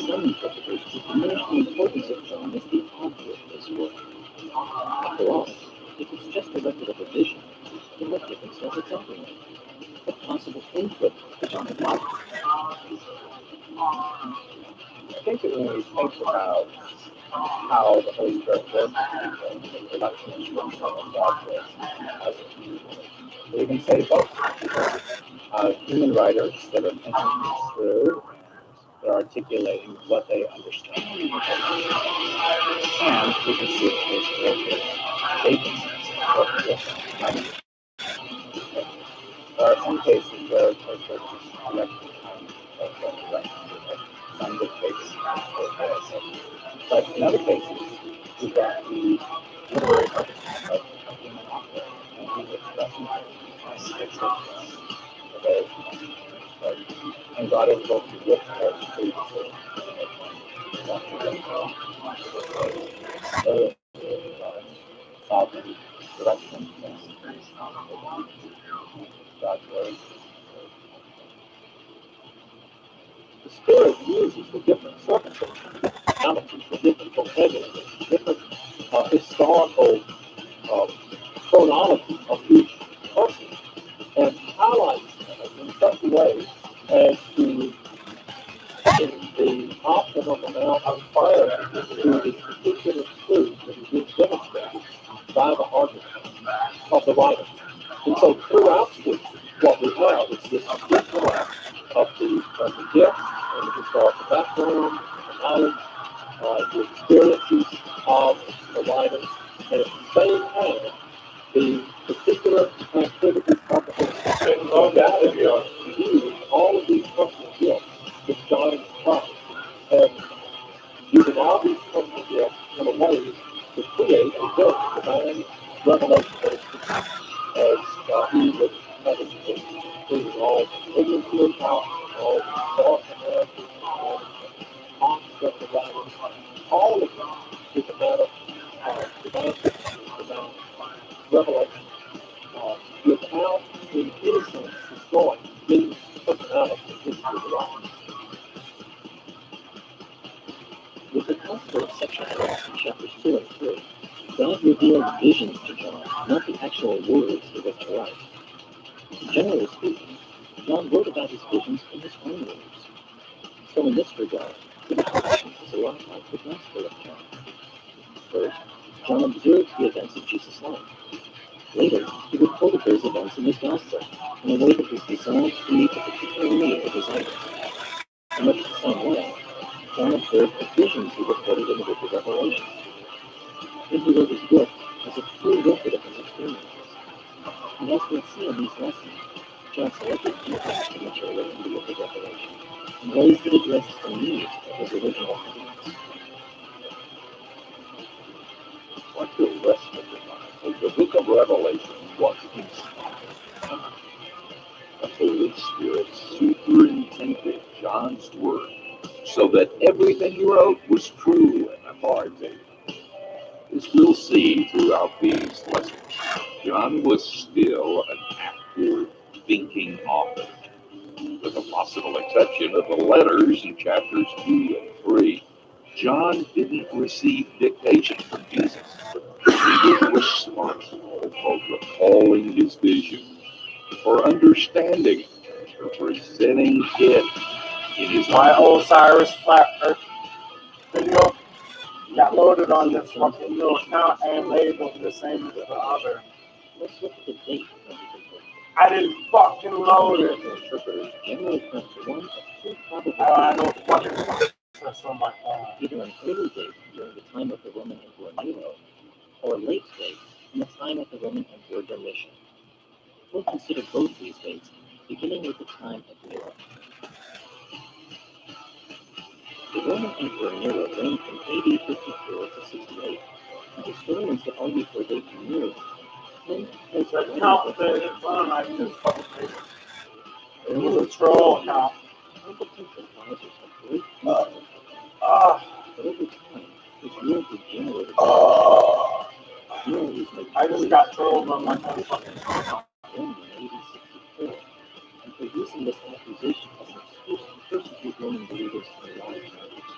some interpreters diminish the importance of John as the author of this work. After all, If it's just a record of a vision, then what difference does it tell me? What possible input is on the body? I think that when we think about how the Holy Spirit works in the production of scripture and God's work, we can say both. Human writers that are thinking this through, they're articulating what they understand. And we can see this agencies working with them. There are some cases where the church is directly some good cases. But in other cases, we've got the literary purposes of human author and the expression and God is working with us to sovereign direction. God's word. The Spirit uses the different circumstances, the different vocabulary, different historical chronology of each person, and highlights them in such a way as to give the optimal amount of clarity to the particular truth that is being demonstrated by the argument of the writer. And so throughout Scripture, what we have is this account of the gifts and the historical background, the knowledge, the experiences of the writer, and at the same time, the particular activities of the all of these personal gifts that God has taught, and using all these personal gifts in a way to create a good divine revelation as he would have it to including all ignorance to account, all thought and all concept of writing, all of it is a matter of divine revelation. Without the innocence destroying the personality of this writing. With the concept of sexual harassment in chapters 2 and 3, God revealed visions to John, not the actual words he was to write. Generally speaking, John wrote about his visions in his own words. So in this regard, the description is a lot like the Gospel of John. First, John observed the events of Jesus' life. Later, he recorded those events in his Gospel in a way that was designed to meet the particular need of his audience. In much the same way, John observed the visions he recorded in the book of Revelation. Then he wrote his book as a true record of his experiences. And as we'll see in these lessons, John selected details from material in the book of Revelation in ways that addressed the needs of his original audience. Like the rest of the book of Revelation was inspired. The Holy Spirit superintended John's work so that everything he wrote was true and authoritative. As we'll see throughout these lessons, John was still an active, thinking author. With the possible exception of the letters in chapters 2 and 3, John didn't receive dictation from Jesus. He was responsible for recalling his vision, for understanding it, for presenting it in his My own Osiris Flat Earth video got loaded on this fucking new account and labeled the same as the other. Let's look at the date of the book. I didn't fucking load it. Interpreters generally point to one of two probable I dates. don't fucking that's on my phone. Either an early date during the time of the Roman Emperor Nero, or a late date in the time of the Roman Emperor Domitian. We'll consider both these dates, beginning with the time of Nero. The Roman Emperor Nero reigned from AD 54 to 68, and historians that argue for a date from Nero claim that The account that it's on, I just fucking made it. It was a troll account. competent advisors have great insight, but over time, his rule degenerated. Theories make I just got trolled on my phone fucking account. in 1864, and for using this accusation as an excuse to persecute Roman believers in large numbers.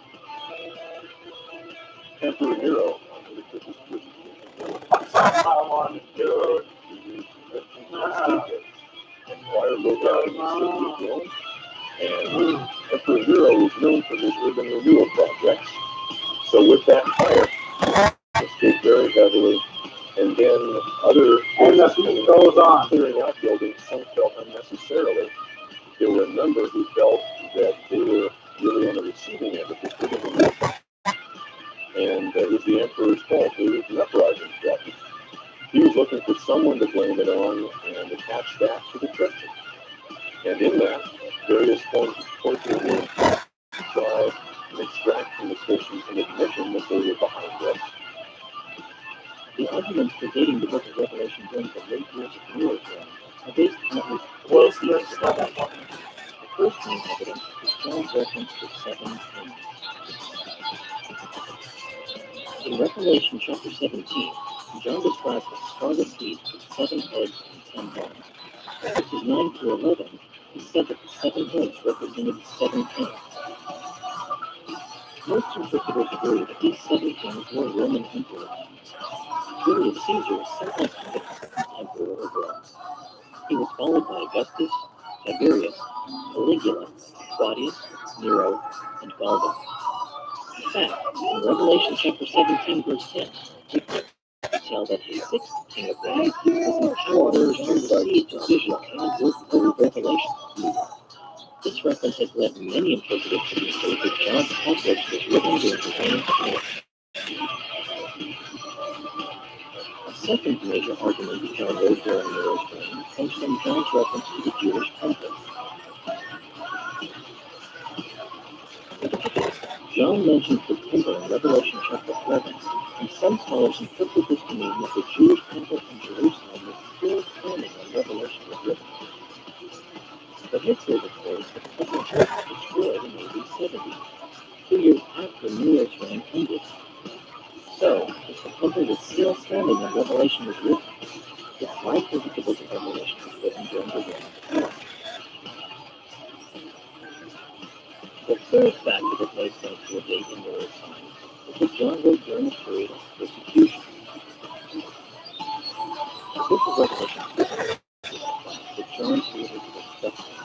Emperor Nero. I want to do Inquire locales in Israel, and Emperor Nero was known for his urban renewal projects. So with that fire, it stayed very heavily, and then other And the forces heat goes on. clearing out buildings, some felt unnecessarily. There were a number who felt that they were really on the receiving end of this renewal. And it was the emperor's fault. There was an uprising threatened. He was looking for someone to blame it on and attach that to the churches. And in that, various forces would try and extract from the Christians an admission that they were behind this. The arguments for dating the book of Revelation during the late years of Nero's reign are based on at least Will 12 Smith pieces of stop evidence. talking? The first main evidence is John's reference to 7 kings. In Revelation chapter 17, John describes a scarlet beast with 7 heads and 10 horns. Verses 9 through 11, he said that the 7 heads represented 7 kings. Most interpreters agree that these 7 kings were Roman emperors. Julius Caesar is sometimes called the emperor of Rome. He was followed by Augustus, Tiberius, Caligula, Claudius, Nero, and Galba. In fact, in Revelation chapter 17, verse 10, we tell that the 6th king of Rome was empowered to receive the vision and work through Revelation. This reference has led many interpreters to believe that John's apocalypse was written during the reign of Nero. A second major argument that John wrote during Nero's reign comes from John's reference to the Jewish temple. John mentions the temple in Revelation chapter 11, and some scholars interpret this to mean that the Jewish temple in Jerusalem was still standing when Revelation was written. The history records that the temple church was destroyed in AD 70, 2 years after Nero's reign ended. So, if the temple was still standing when Revelation was written, it's likely that the book of Revelation was written during the reign of John. The third factor that makes sense to a date in Nero's time is that John wrote during a period of persecution. The book of Revelation specifies that John created the suffering.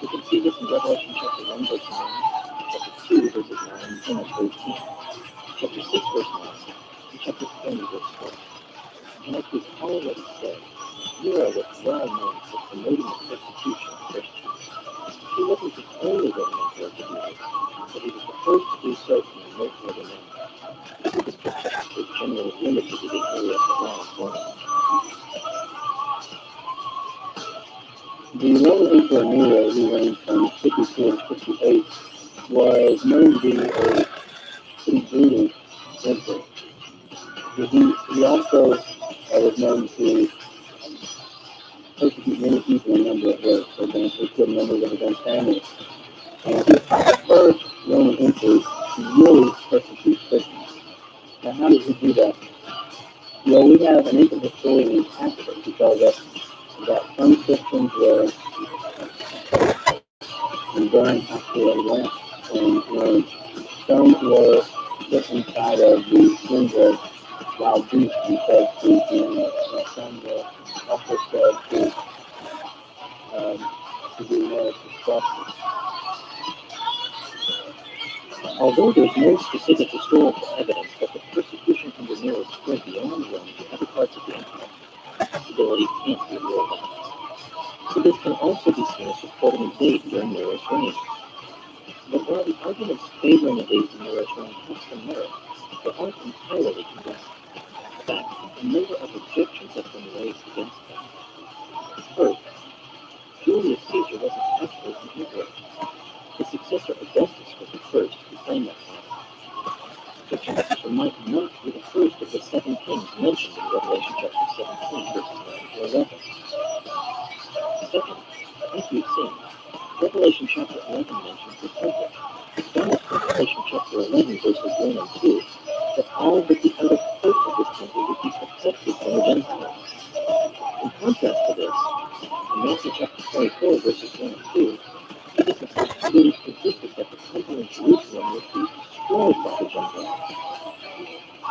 We can see this in Revelation chapter 1, verse 9, chapter 2, verses 9, 10, and 13, chapter 6, verse 9, and chapter 20, verse 4. And as we've already said, Nero was well known for promoting the persecution of Christians. He wasn't the only Roman emperor to do this, but he was the first to do so in a noteworthy manner. His protection was generally limited to the area of the Rome. The Roman Emperor Nero, who reigned from 54 to 58, was known to be a pretty brutal emperor. He also was known to persecute many people in a number of ways. For example, he killed members of his own family. And he was the first Roman emperor to really persecute Christians. Now, how did he do that? Well, we have an ancient historian in Tacitus who tells us that some Christians were burned after a lamp in Rome. Some were put inside of the skins of wild beasts and fed to them. Some were also fed to be nourished with crosses. Although there's no specific historical evidence that the persecution under Nero spread beyond Rome to other parts of the empire, the possibility can't be ruled out. So this can also be seen as supporting a date during Nero's reign. But while the arguments favoring a date in Nero's reign have some merit, they aren't entirely convincing. In fact, a number of objections have been raised against them. First, Julius Caesar wasn't actually an emperor. His successor Augustus was the first to claim that title. So Caesar might not be the first of the 7 kings mentioned in Revelation chapter 17, verses 9 to 11. Second, as we've seen, Revelation chapter 11 mentions the temple. It's done with Revelation chapter 11, verses 1 and 2, that all but the outer court of this temple would be protected from the Gentiles. In contrast to this, in Matthew chapter 24, verses 1 and 2, Jesus predicted that the temple in Jerusalem would be destroyed by the Gentiles.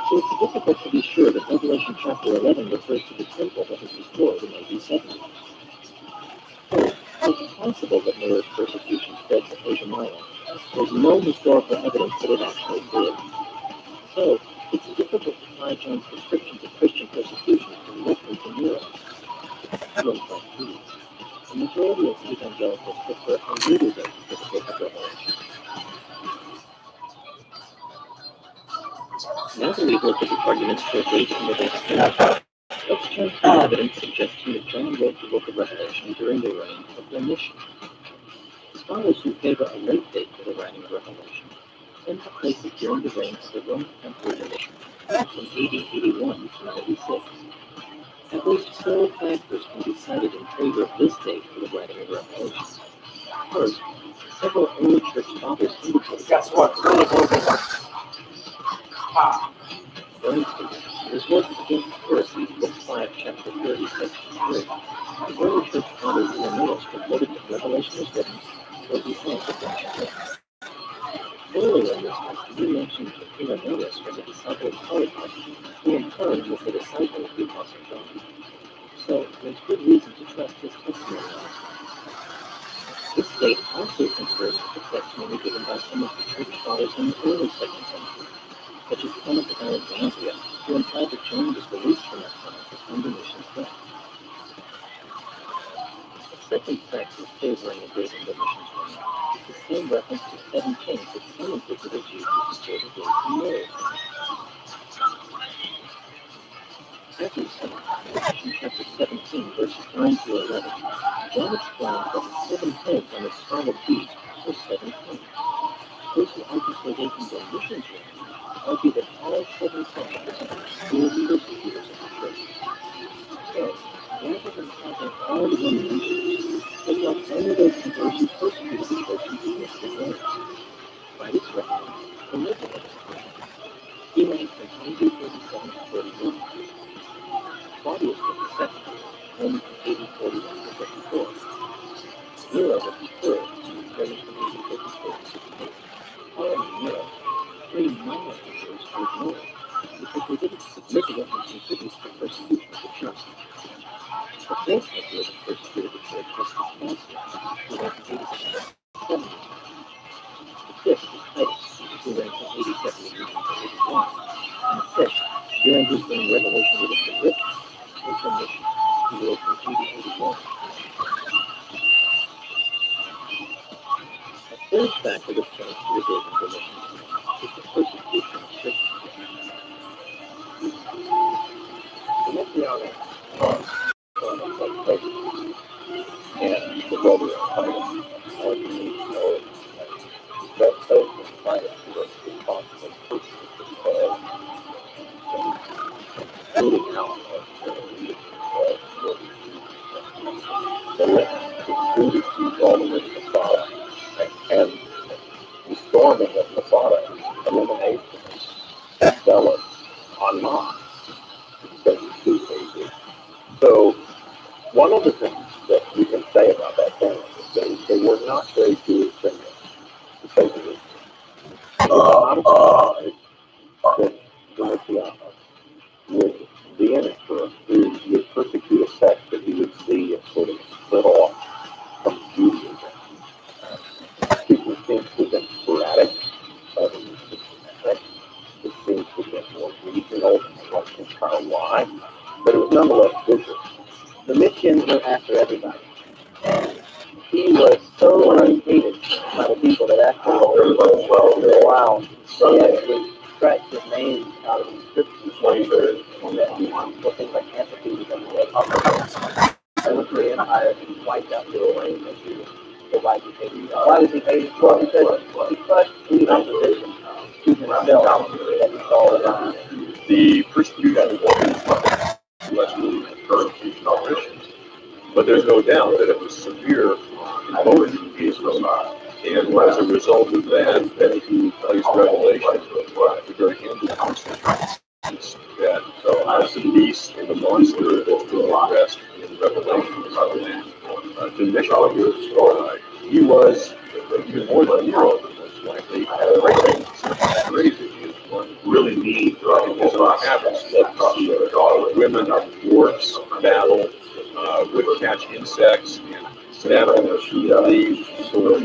So it's difficult to be sure that Revelation chapter 11 refers to the temple that was destroyed in AD 70. Third, it's possible that Nero's persecution spread to Asia Minor. There's no historical evidence that it actually did. So, it's difficult to tie John's descriptions of Christian persecution directly to Nero. The majority of evangelicals prefer a later date for the book of Revelation. Now that we've looked at the arguments for a date in the book, let's turn to the evidence suggesting that John wrote the book of Revelation during the reign of Domitian. Scholars who favor a late date for the writing of Revelation tend to place it during the reign of the Roman Emperor Domitian, from AD 81 to 96. At least four factors can be cited in favor of this date for the writing of Revelation. First, several early church fathers indicated. Guess what? For instance, his work against heresies, book 5, chapter 36 3. The early church father Irenaeus reported that Revelation was written toward the end of that chapter. Earlier in this book, he mentioned that Irenaeus was a disciple of Polycarp, who in turn was the disciple of the Apostle John. So there's good reason to trust his testimony on this one. This date also confers with the testimony given by some of the church fathers in the early 2nd century, such as Clement of Alexandria, who implied that John was released from Exile upon Domitian's death. The second factor favoring a date in Domitian's reign is the same reference to 7 kings that some inquisitors used to support a date in Mary's reign. Second, in chapter 17, verses 9 to 11, John explains that the 7 heads on the scarlet beast were 7 kings. Those who argue for date in Domitian's reign argue that all 7 kings will be the leaders of the church. So, rather than having all the unmentioned, they brought only those conversions persecuted the church in the midst of theirs. By this record, the liberal execution, he ranked from AD 37 to 31. Claudius was the second, reigning from AD 41 to 54. Nero was the third, reigning from AD 54 to 68. Following Nero, 3 minor emperors were ignored because they didn't significantly contribute to the persecution of the church. The fourth emperor that persecuted the church was Vespasian, who reigned from AD 70. The fifth was Titus, who reigned from AD 73 to 81. And the sixth, during whose reign Revelation would have been written, was Domitian, who ruled from AD 81. A third factor that points to the date of Domitian's reign is the persecution of Christians. The Messianic and the brother of Titus arguing that Titus was responsible for including out of all the way to Masada, and the storming of Masada eliminates Zealot on Mars. So, one of the things that we can say about that family is that they were not very Jewish singers. Because of it. It was not a surprise that Domitianus would be an emperor who would persecute a sect that he would see as sort of split off from Judaism. People seem to have been sporadic, other than systematic. It seems to have been more regional, like entirely why, but it was nonetheless vicious. Domitian went after everybody. He was so hated by the people that actually for a while they actually scratched his name out of the scriptures for things like amphitheaters and the military empire wiped out their reign of Judah. So why does he hate it? Well, because he crushed the opposition to himself that he saw around. The persecution was really persecution of Christians, but there's no doubt that it was severe in both cases. And as a result of that, he placed Revelation at the very end of the Constitution. That the beast and the monster that's being addressed in Revelation Domitian, he was even more than Nero, most likely, crazy. He was one really really need because what happens is that women are forced battle would catch insects and battle leaves for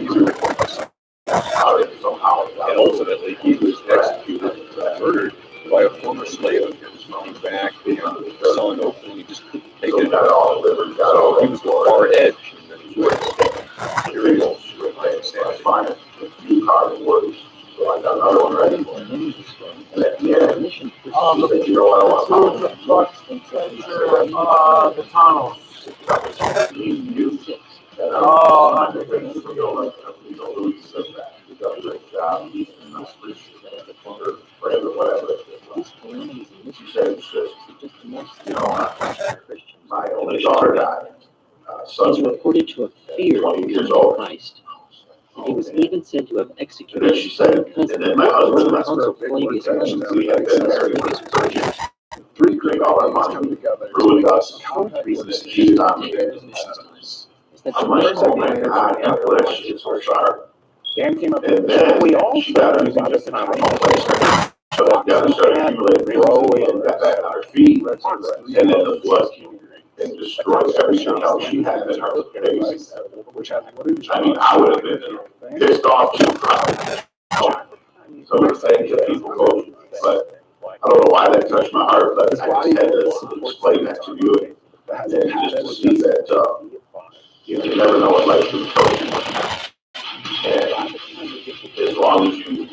and ultimately he was executed, murdered by a former slave. Coming back and selling opium, he just couldn't take it. So he was the far edge. The tunnels. My only daughter died. He's reported to have feared Christ. He was even said to have executed his own cousin, Alfonso Flavius Claudius. Three great all our money together. Ruined us. She's not me. I'm like, oh my God, that flesh is so sharp. Dan came up And with then we all she got started everything about just this in our time. own place. So that got started accumulating, and got back on her feet, and then the flood came and destroyed everything else she had in her face. I mean, I would have been pissed off too, probably. So we're saying to people, go, but I don't know why that touched my heart, but I just had to explain that to you. And just to see that, you never know what life is going. And as long as you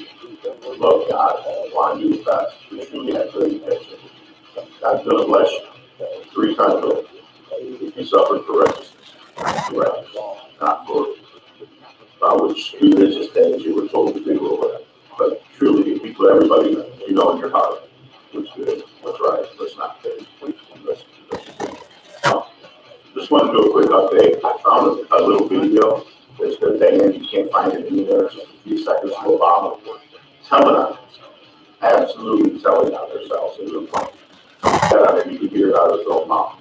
love God and want to do his best, you have good intention. God's going to bless you 3 times over. If you suffer for righteousness, not for which religious things you were told to do or whatever. But truly, if you put everybody you know in your heart, what's good, what's right, what's not good. Just want to do a quick update. I found a little video. It's the Dan, you can't find it anywhere. Just a few seconds to Obama telling on absolutely telling on themselves in the phone. And you can hear it out of his own mouth.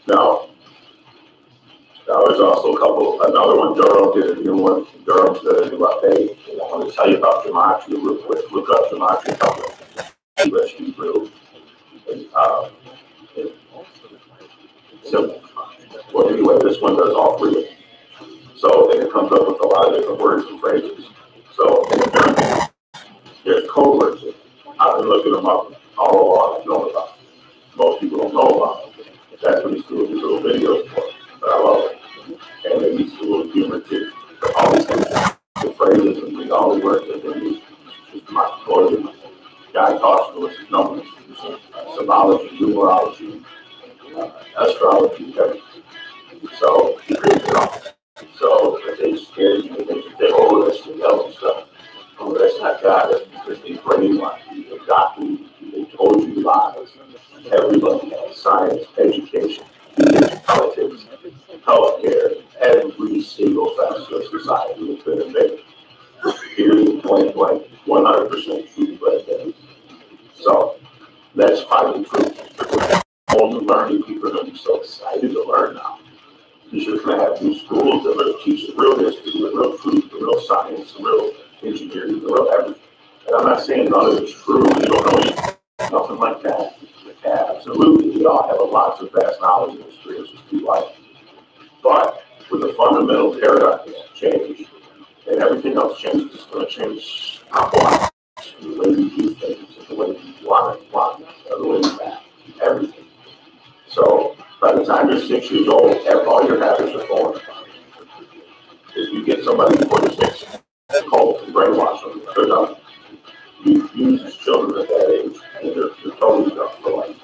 Now there's also another one, Durham did a new one. Durham did a new update. And I want to tell you about gematria real quick. Look up gematria couple. USG real. Simple. Well, anyway, this one does all 3. So, and it comes up with a lot of different words and phrases. So, there's code words. I've been looking them up all along. I've known about them. Most people don't know about them. That's what he's doing these little videos for. But I love it. And then he's a little humor too. But all these things, the phrases and all the words that they use, just my story. Guy talks to us numbers, symbology, numerology, astrology, everything. So he creates it all. So if they scare you, they say, oh, that's the devil stuff. Oh, that's not God. That's because they brainwashed you, they got you, they told you lies. Everybody has science, education, politics, healthcare, every single facet of society has been invaded. Period, point blank, 100% true right there. So let's find the truth. All the learning, people are going to be so excited to learn now. You should have new schools that will teach the real history, the real truth, the real science, the real engineering, the real everything. And I'm not saying none of it's true, you don't know nothing like that. Absolutely, we all have a lot of vast knowledge and experiences through life. But with the fundamental paradigm change, and everything else changes, it's going to change our life, the way we do things, the way we want, the way we act, everything. So by the time you're 6 years old, all your habits are formed. If you get somebody before you're 6, cult and brainwash them, they're done. You use children at that age, and they're totally done for life.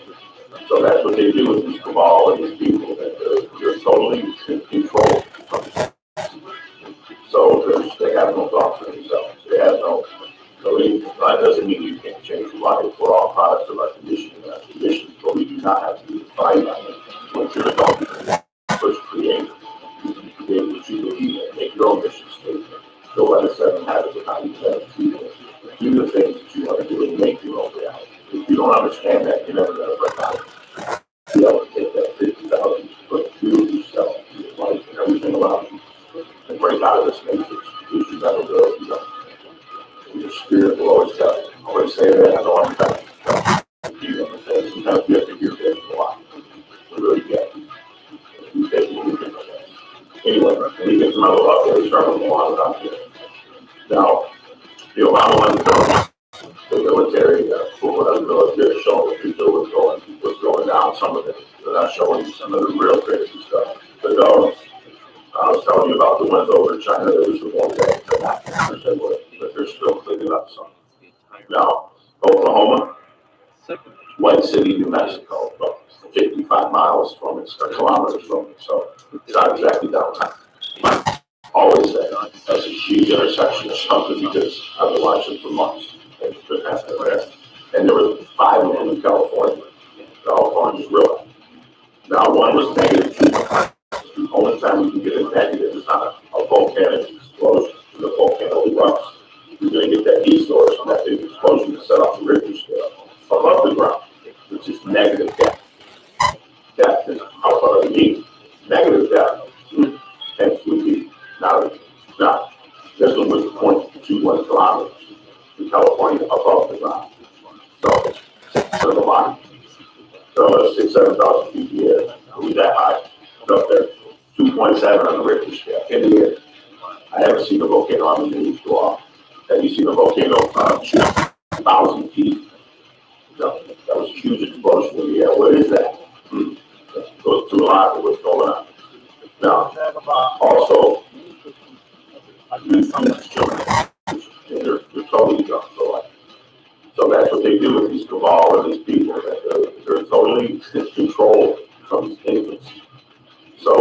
So that's what they do with these cabal and these people, that they're totally in control. So they have no thoughts for themselves. They have no, that doesn't mean you can't change your life. We're all products of our conditioning and our conditions, but we do not have to be defined by it. Once you're adult, first create. You can create what you believe in, make your own mission statement. Go by the 7 habits of how you better people. Do the things that you want to do and make your own reality. If you don't understand that, you're never going to break out. Be able to take that 50,000 foot view of yourself, your life, and everything around you, and break out of this matrix, because you never will. Your spirit will always tell you, always say that. I know I'm kind of you understand. Sometimes you have to hear things a lot. To really get you take it with different things. Anyway, when you get to my little update, start with the one out here. Now, the Obama one, the military, for the military showing what people was going down. Some of it, they're not showing you some of the real crazy stuff. But I was telling you about the ones over in China. There was the one that they're not 100% with, but they're still cleaning up some. Now, Oklahoma, White City, New Mexico, about 55 miles from it, or kilometers from it. So it's not exactly downtown. Always that. That's a huge intersection of something because I've been watching for months. It's been happening there. And there was 5 of them in California. California's real. Now, one was negative 2. The only time you can get a negative is on a volcanic explosion. When the volcano erupts, you're going to get that heat source from that big explosion to set off the Richter scale above the ground, which is negative depth. Depth is how far you need. Negative depth, 10 feet. Now, this one was 0.21 kilometers in California above the ground. So it's sort of a lot. So 6,000-7,000 feet in the air. It was that high. It's up there. 2.7 on the Richter scale in the air. I haven't seen a volcano on the news go off. Have you seen a volcano shoot 1,000 feet? No, that was a huge explosion in the air. What is that? Goes to a lot of what's going on. Now, also, they're totally drunk. So that's what they do with these cabal and these people. They're totally controlled from these infants. So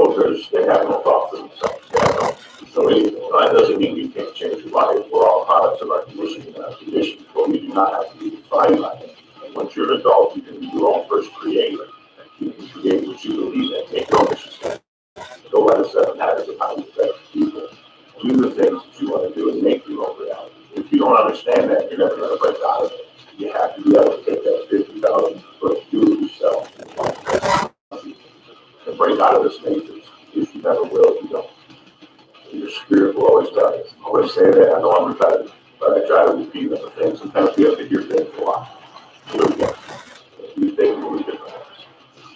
they have no thought for themselves. So anyway, that doesn't mean you can't change your life. We're all products of our conditioning and our conditions, but we do not have to be defined by it. And once you're an adult, you can be your own first creator. You can create what you believe in, make your own decisions. Go by the 7 habits of highly effective people. Do the things that you want to do and make your own reality. If you don't understand that, you're never going to break out of it. You have to be able to take that 50,000 foot view of yourself and break out of this matrix. If you never will, if you don't. Your spirit will always tell you. I always say that. I know I'm repetitive, but I try to repeat other things. Sometimes you have to hear things a lot. Here we go. You think we'll be different.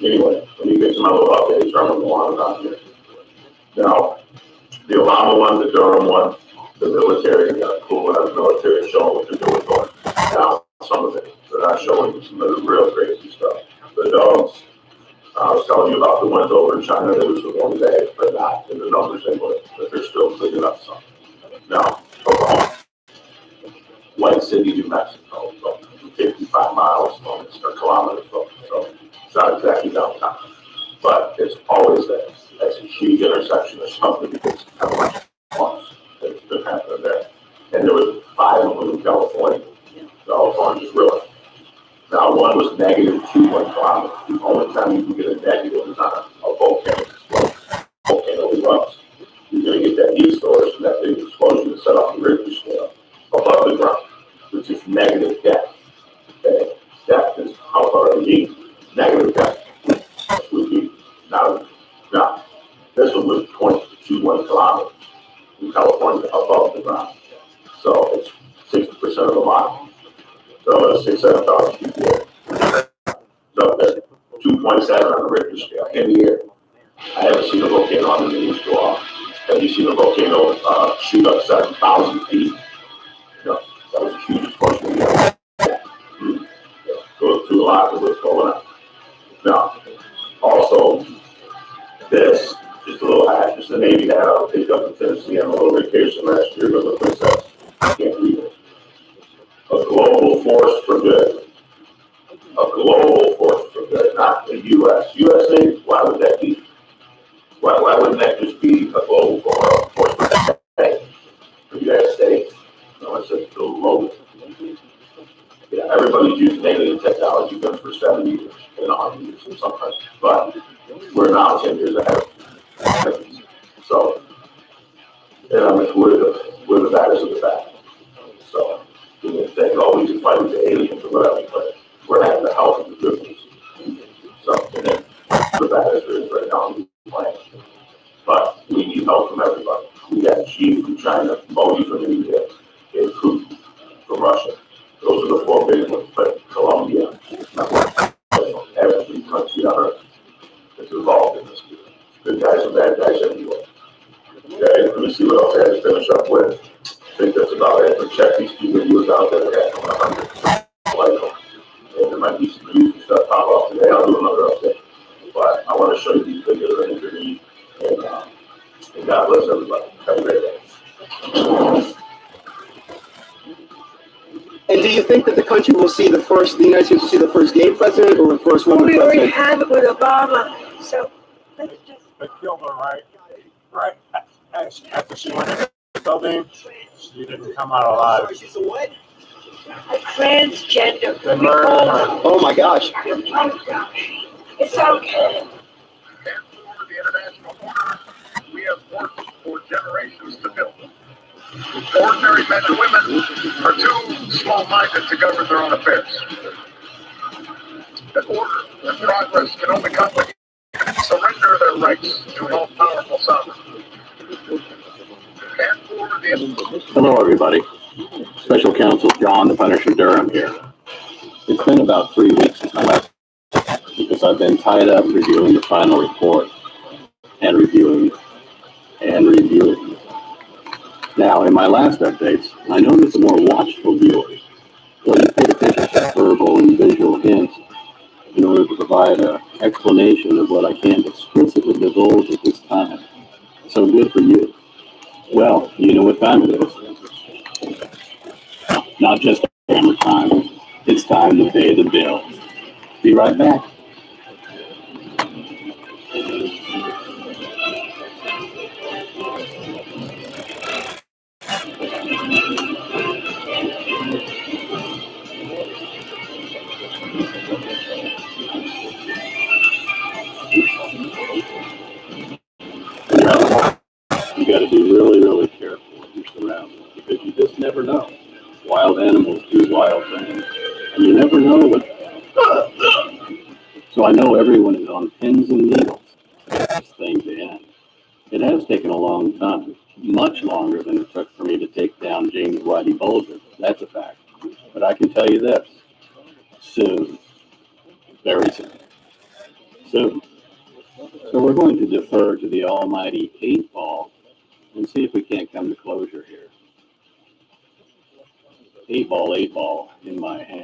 Anyway, when you get to my little updates, I'm going to go on down here. Now, the Obama one, the Durham one, the military, cool the military showing what they're doing going down. Some of it. They're not showing you some of the real crazy stuff. The dogs. I was telling you about the ones over in China. There was the one day, but not in the numbers they were, but they're still cleaning up some. Now, Oklahoma, White City, New Mexico, so 55 miles from it, or kilometers from it. So it's not exactly downtown, but it's always there. That's a huge intersection of something because I've watched months that's been happening there. And there was 5 of them in California. California's really. Now, one was negative 2.1 kilometers. The only time you can get a negative is on a volcano explosion. Volcano erupts. You're going to get that heat source from that big explosion to set off the Richter scale above the ground, which is negative depth. Okay? Depth is how far you need. Negative depth would be. Now, this one was 0.21 kilometers in California above the ground. So it's 60% of the mile. So 6,000-7,000 feet there. So that's 2.7 on the Richter scale in the air. I haven't seen a volcano on the news go off. Have you seen a volcano shoot up 7,000 feet? No, that was a huge explosion in the air. Goes through a lot of what's going on. Now, also, this, just a little hack, just the Navy had I picked up in Tennessee on a little vacation last year, but look what it says. I can't read it. A global force for good. A global force for good, not the U.S. U.S. Navy, why would that be? Why wouldn't that just be a global force for good? Hey, for the United States? No, it says global. Yeah, everybody's using alien technology been for 70 years, and 100 years in some countries, but we're now 10 years ahead of them. So, and I mean, we're the baddest of the bad. So, you think, oh, we can fight with the aliens or whatever, but we're having the help of the good ones. So, and then the baddest there is right now on the planet. But we need help from everybody. We got Xi from China, Modi from India, and Putin from Russia. Those are the 4 what else I had to finish up with. I think that's about it. But check these two videos out that I got coming up. Like them. And there might be some news and stuff pop up today. I'll do another update. But I want to show you these videos I think you're neat. And God bless everybody. Have a great day. And do you think that the country will see the United States will see the first gay president or the first woman We already president? have it with Obama, so let's just. They killed her right after she went in the building. She didn't come out alive. She's a what? A transgender. They murdered her. Oh my gosh. It's okay. And for the international order, we have worked for generations to build. Ordinary men and women are too small-minded to govern their own affairs. That order and progress can only come when you surrender their rights to an all-powerful sovereign. And for the Hello, everybody. Special Counsel John the Punisher Durham here. It's been about 3 weeks since my last, because I've been tied up reviewing the final report and reviewing. Now, in my last updates, I noticed more watchful viewers. So you paid attention to verbal and visual hints in order to provide an explanation of what I can't explicitly divulge at this time. So good for you. Well, you know what time it is. Not just hammer time. It's time to pay the bills. Be right back. Well, you got to be really, really careful with your surroundings because you just never know. Wild animals do wild things, and you never know what. So I know everyone is on pins and needles to get this thing to end. It has taken a long time, much longer than it took for me to take down James Whitey Bulger. That's a fact. But I can tell you this: soon, very soon, soon. So we're going to defer to the almighty 8-ball and see if we can't come to closure here. 8 ball in my hand.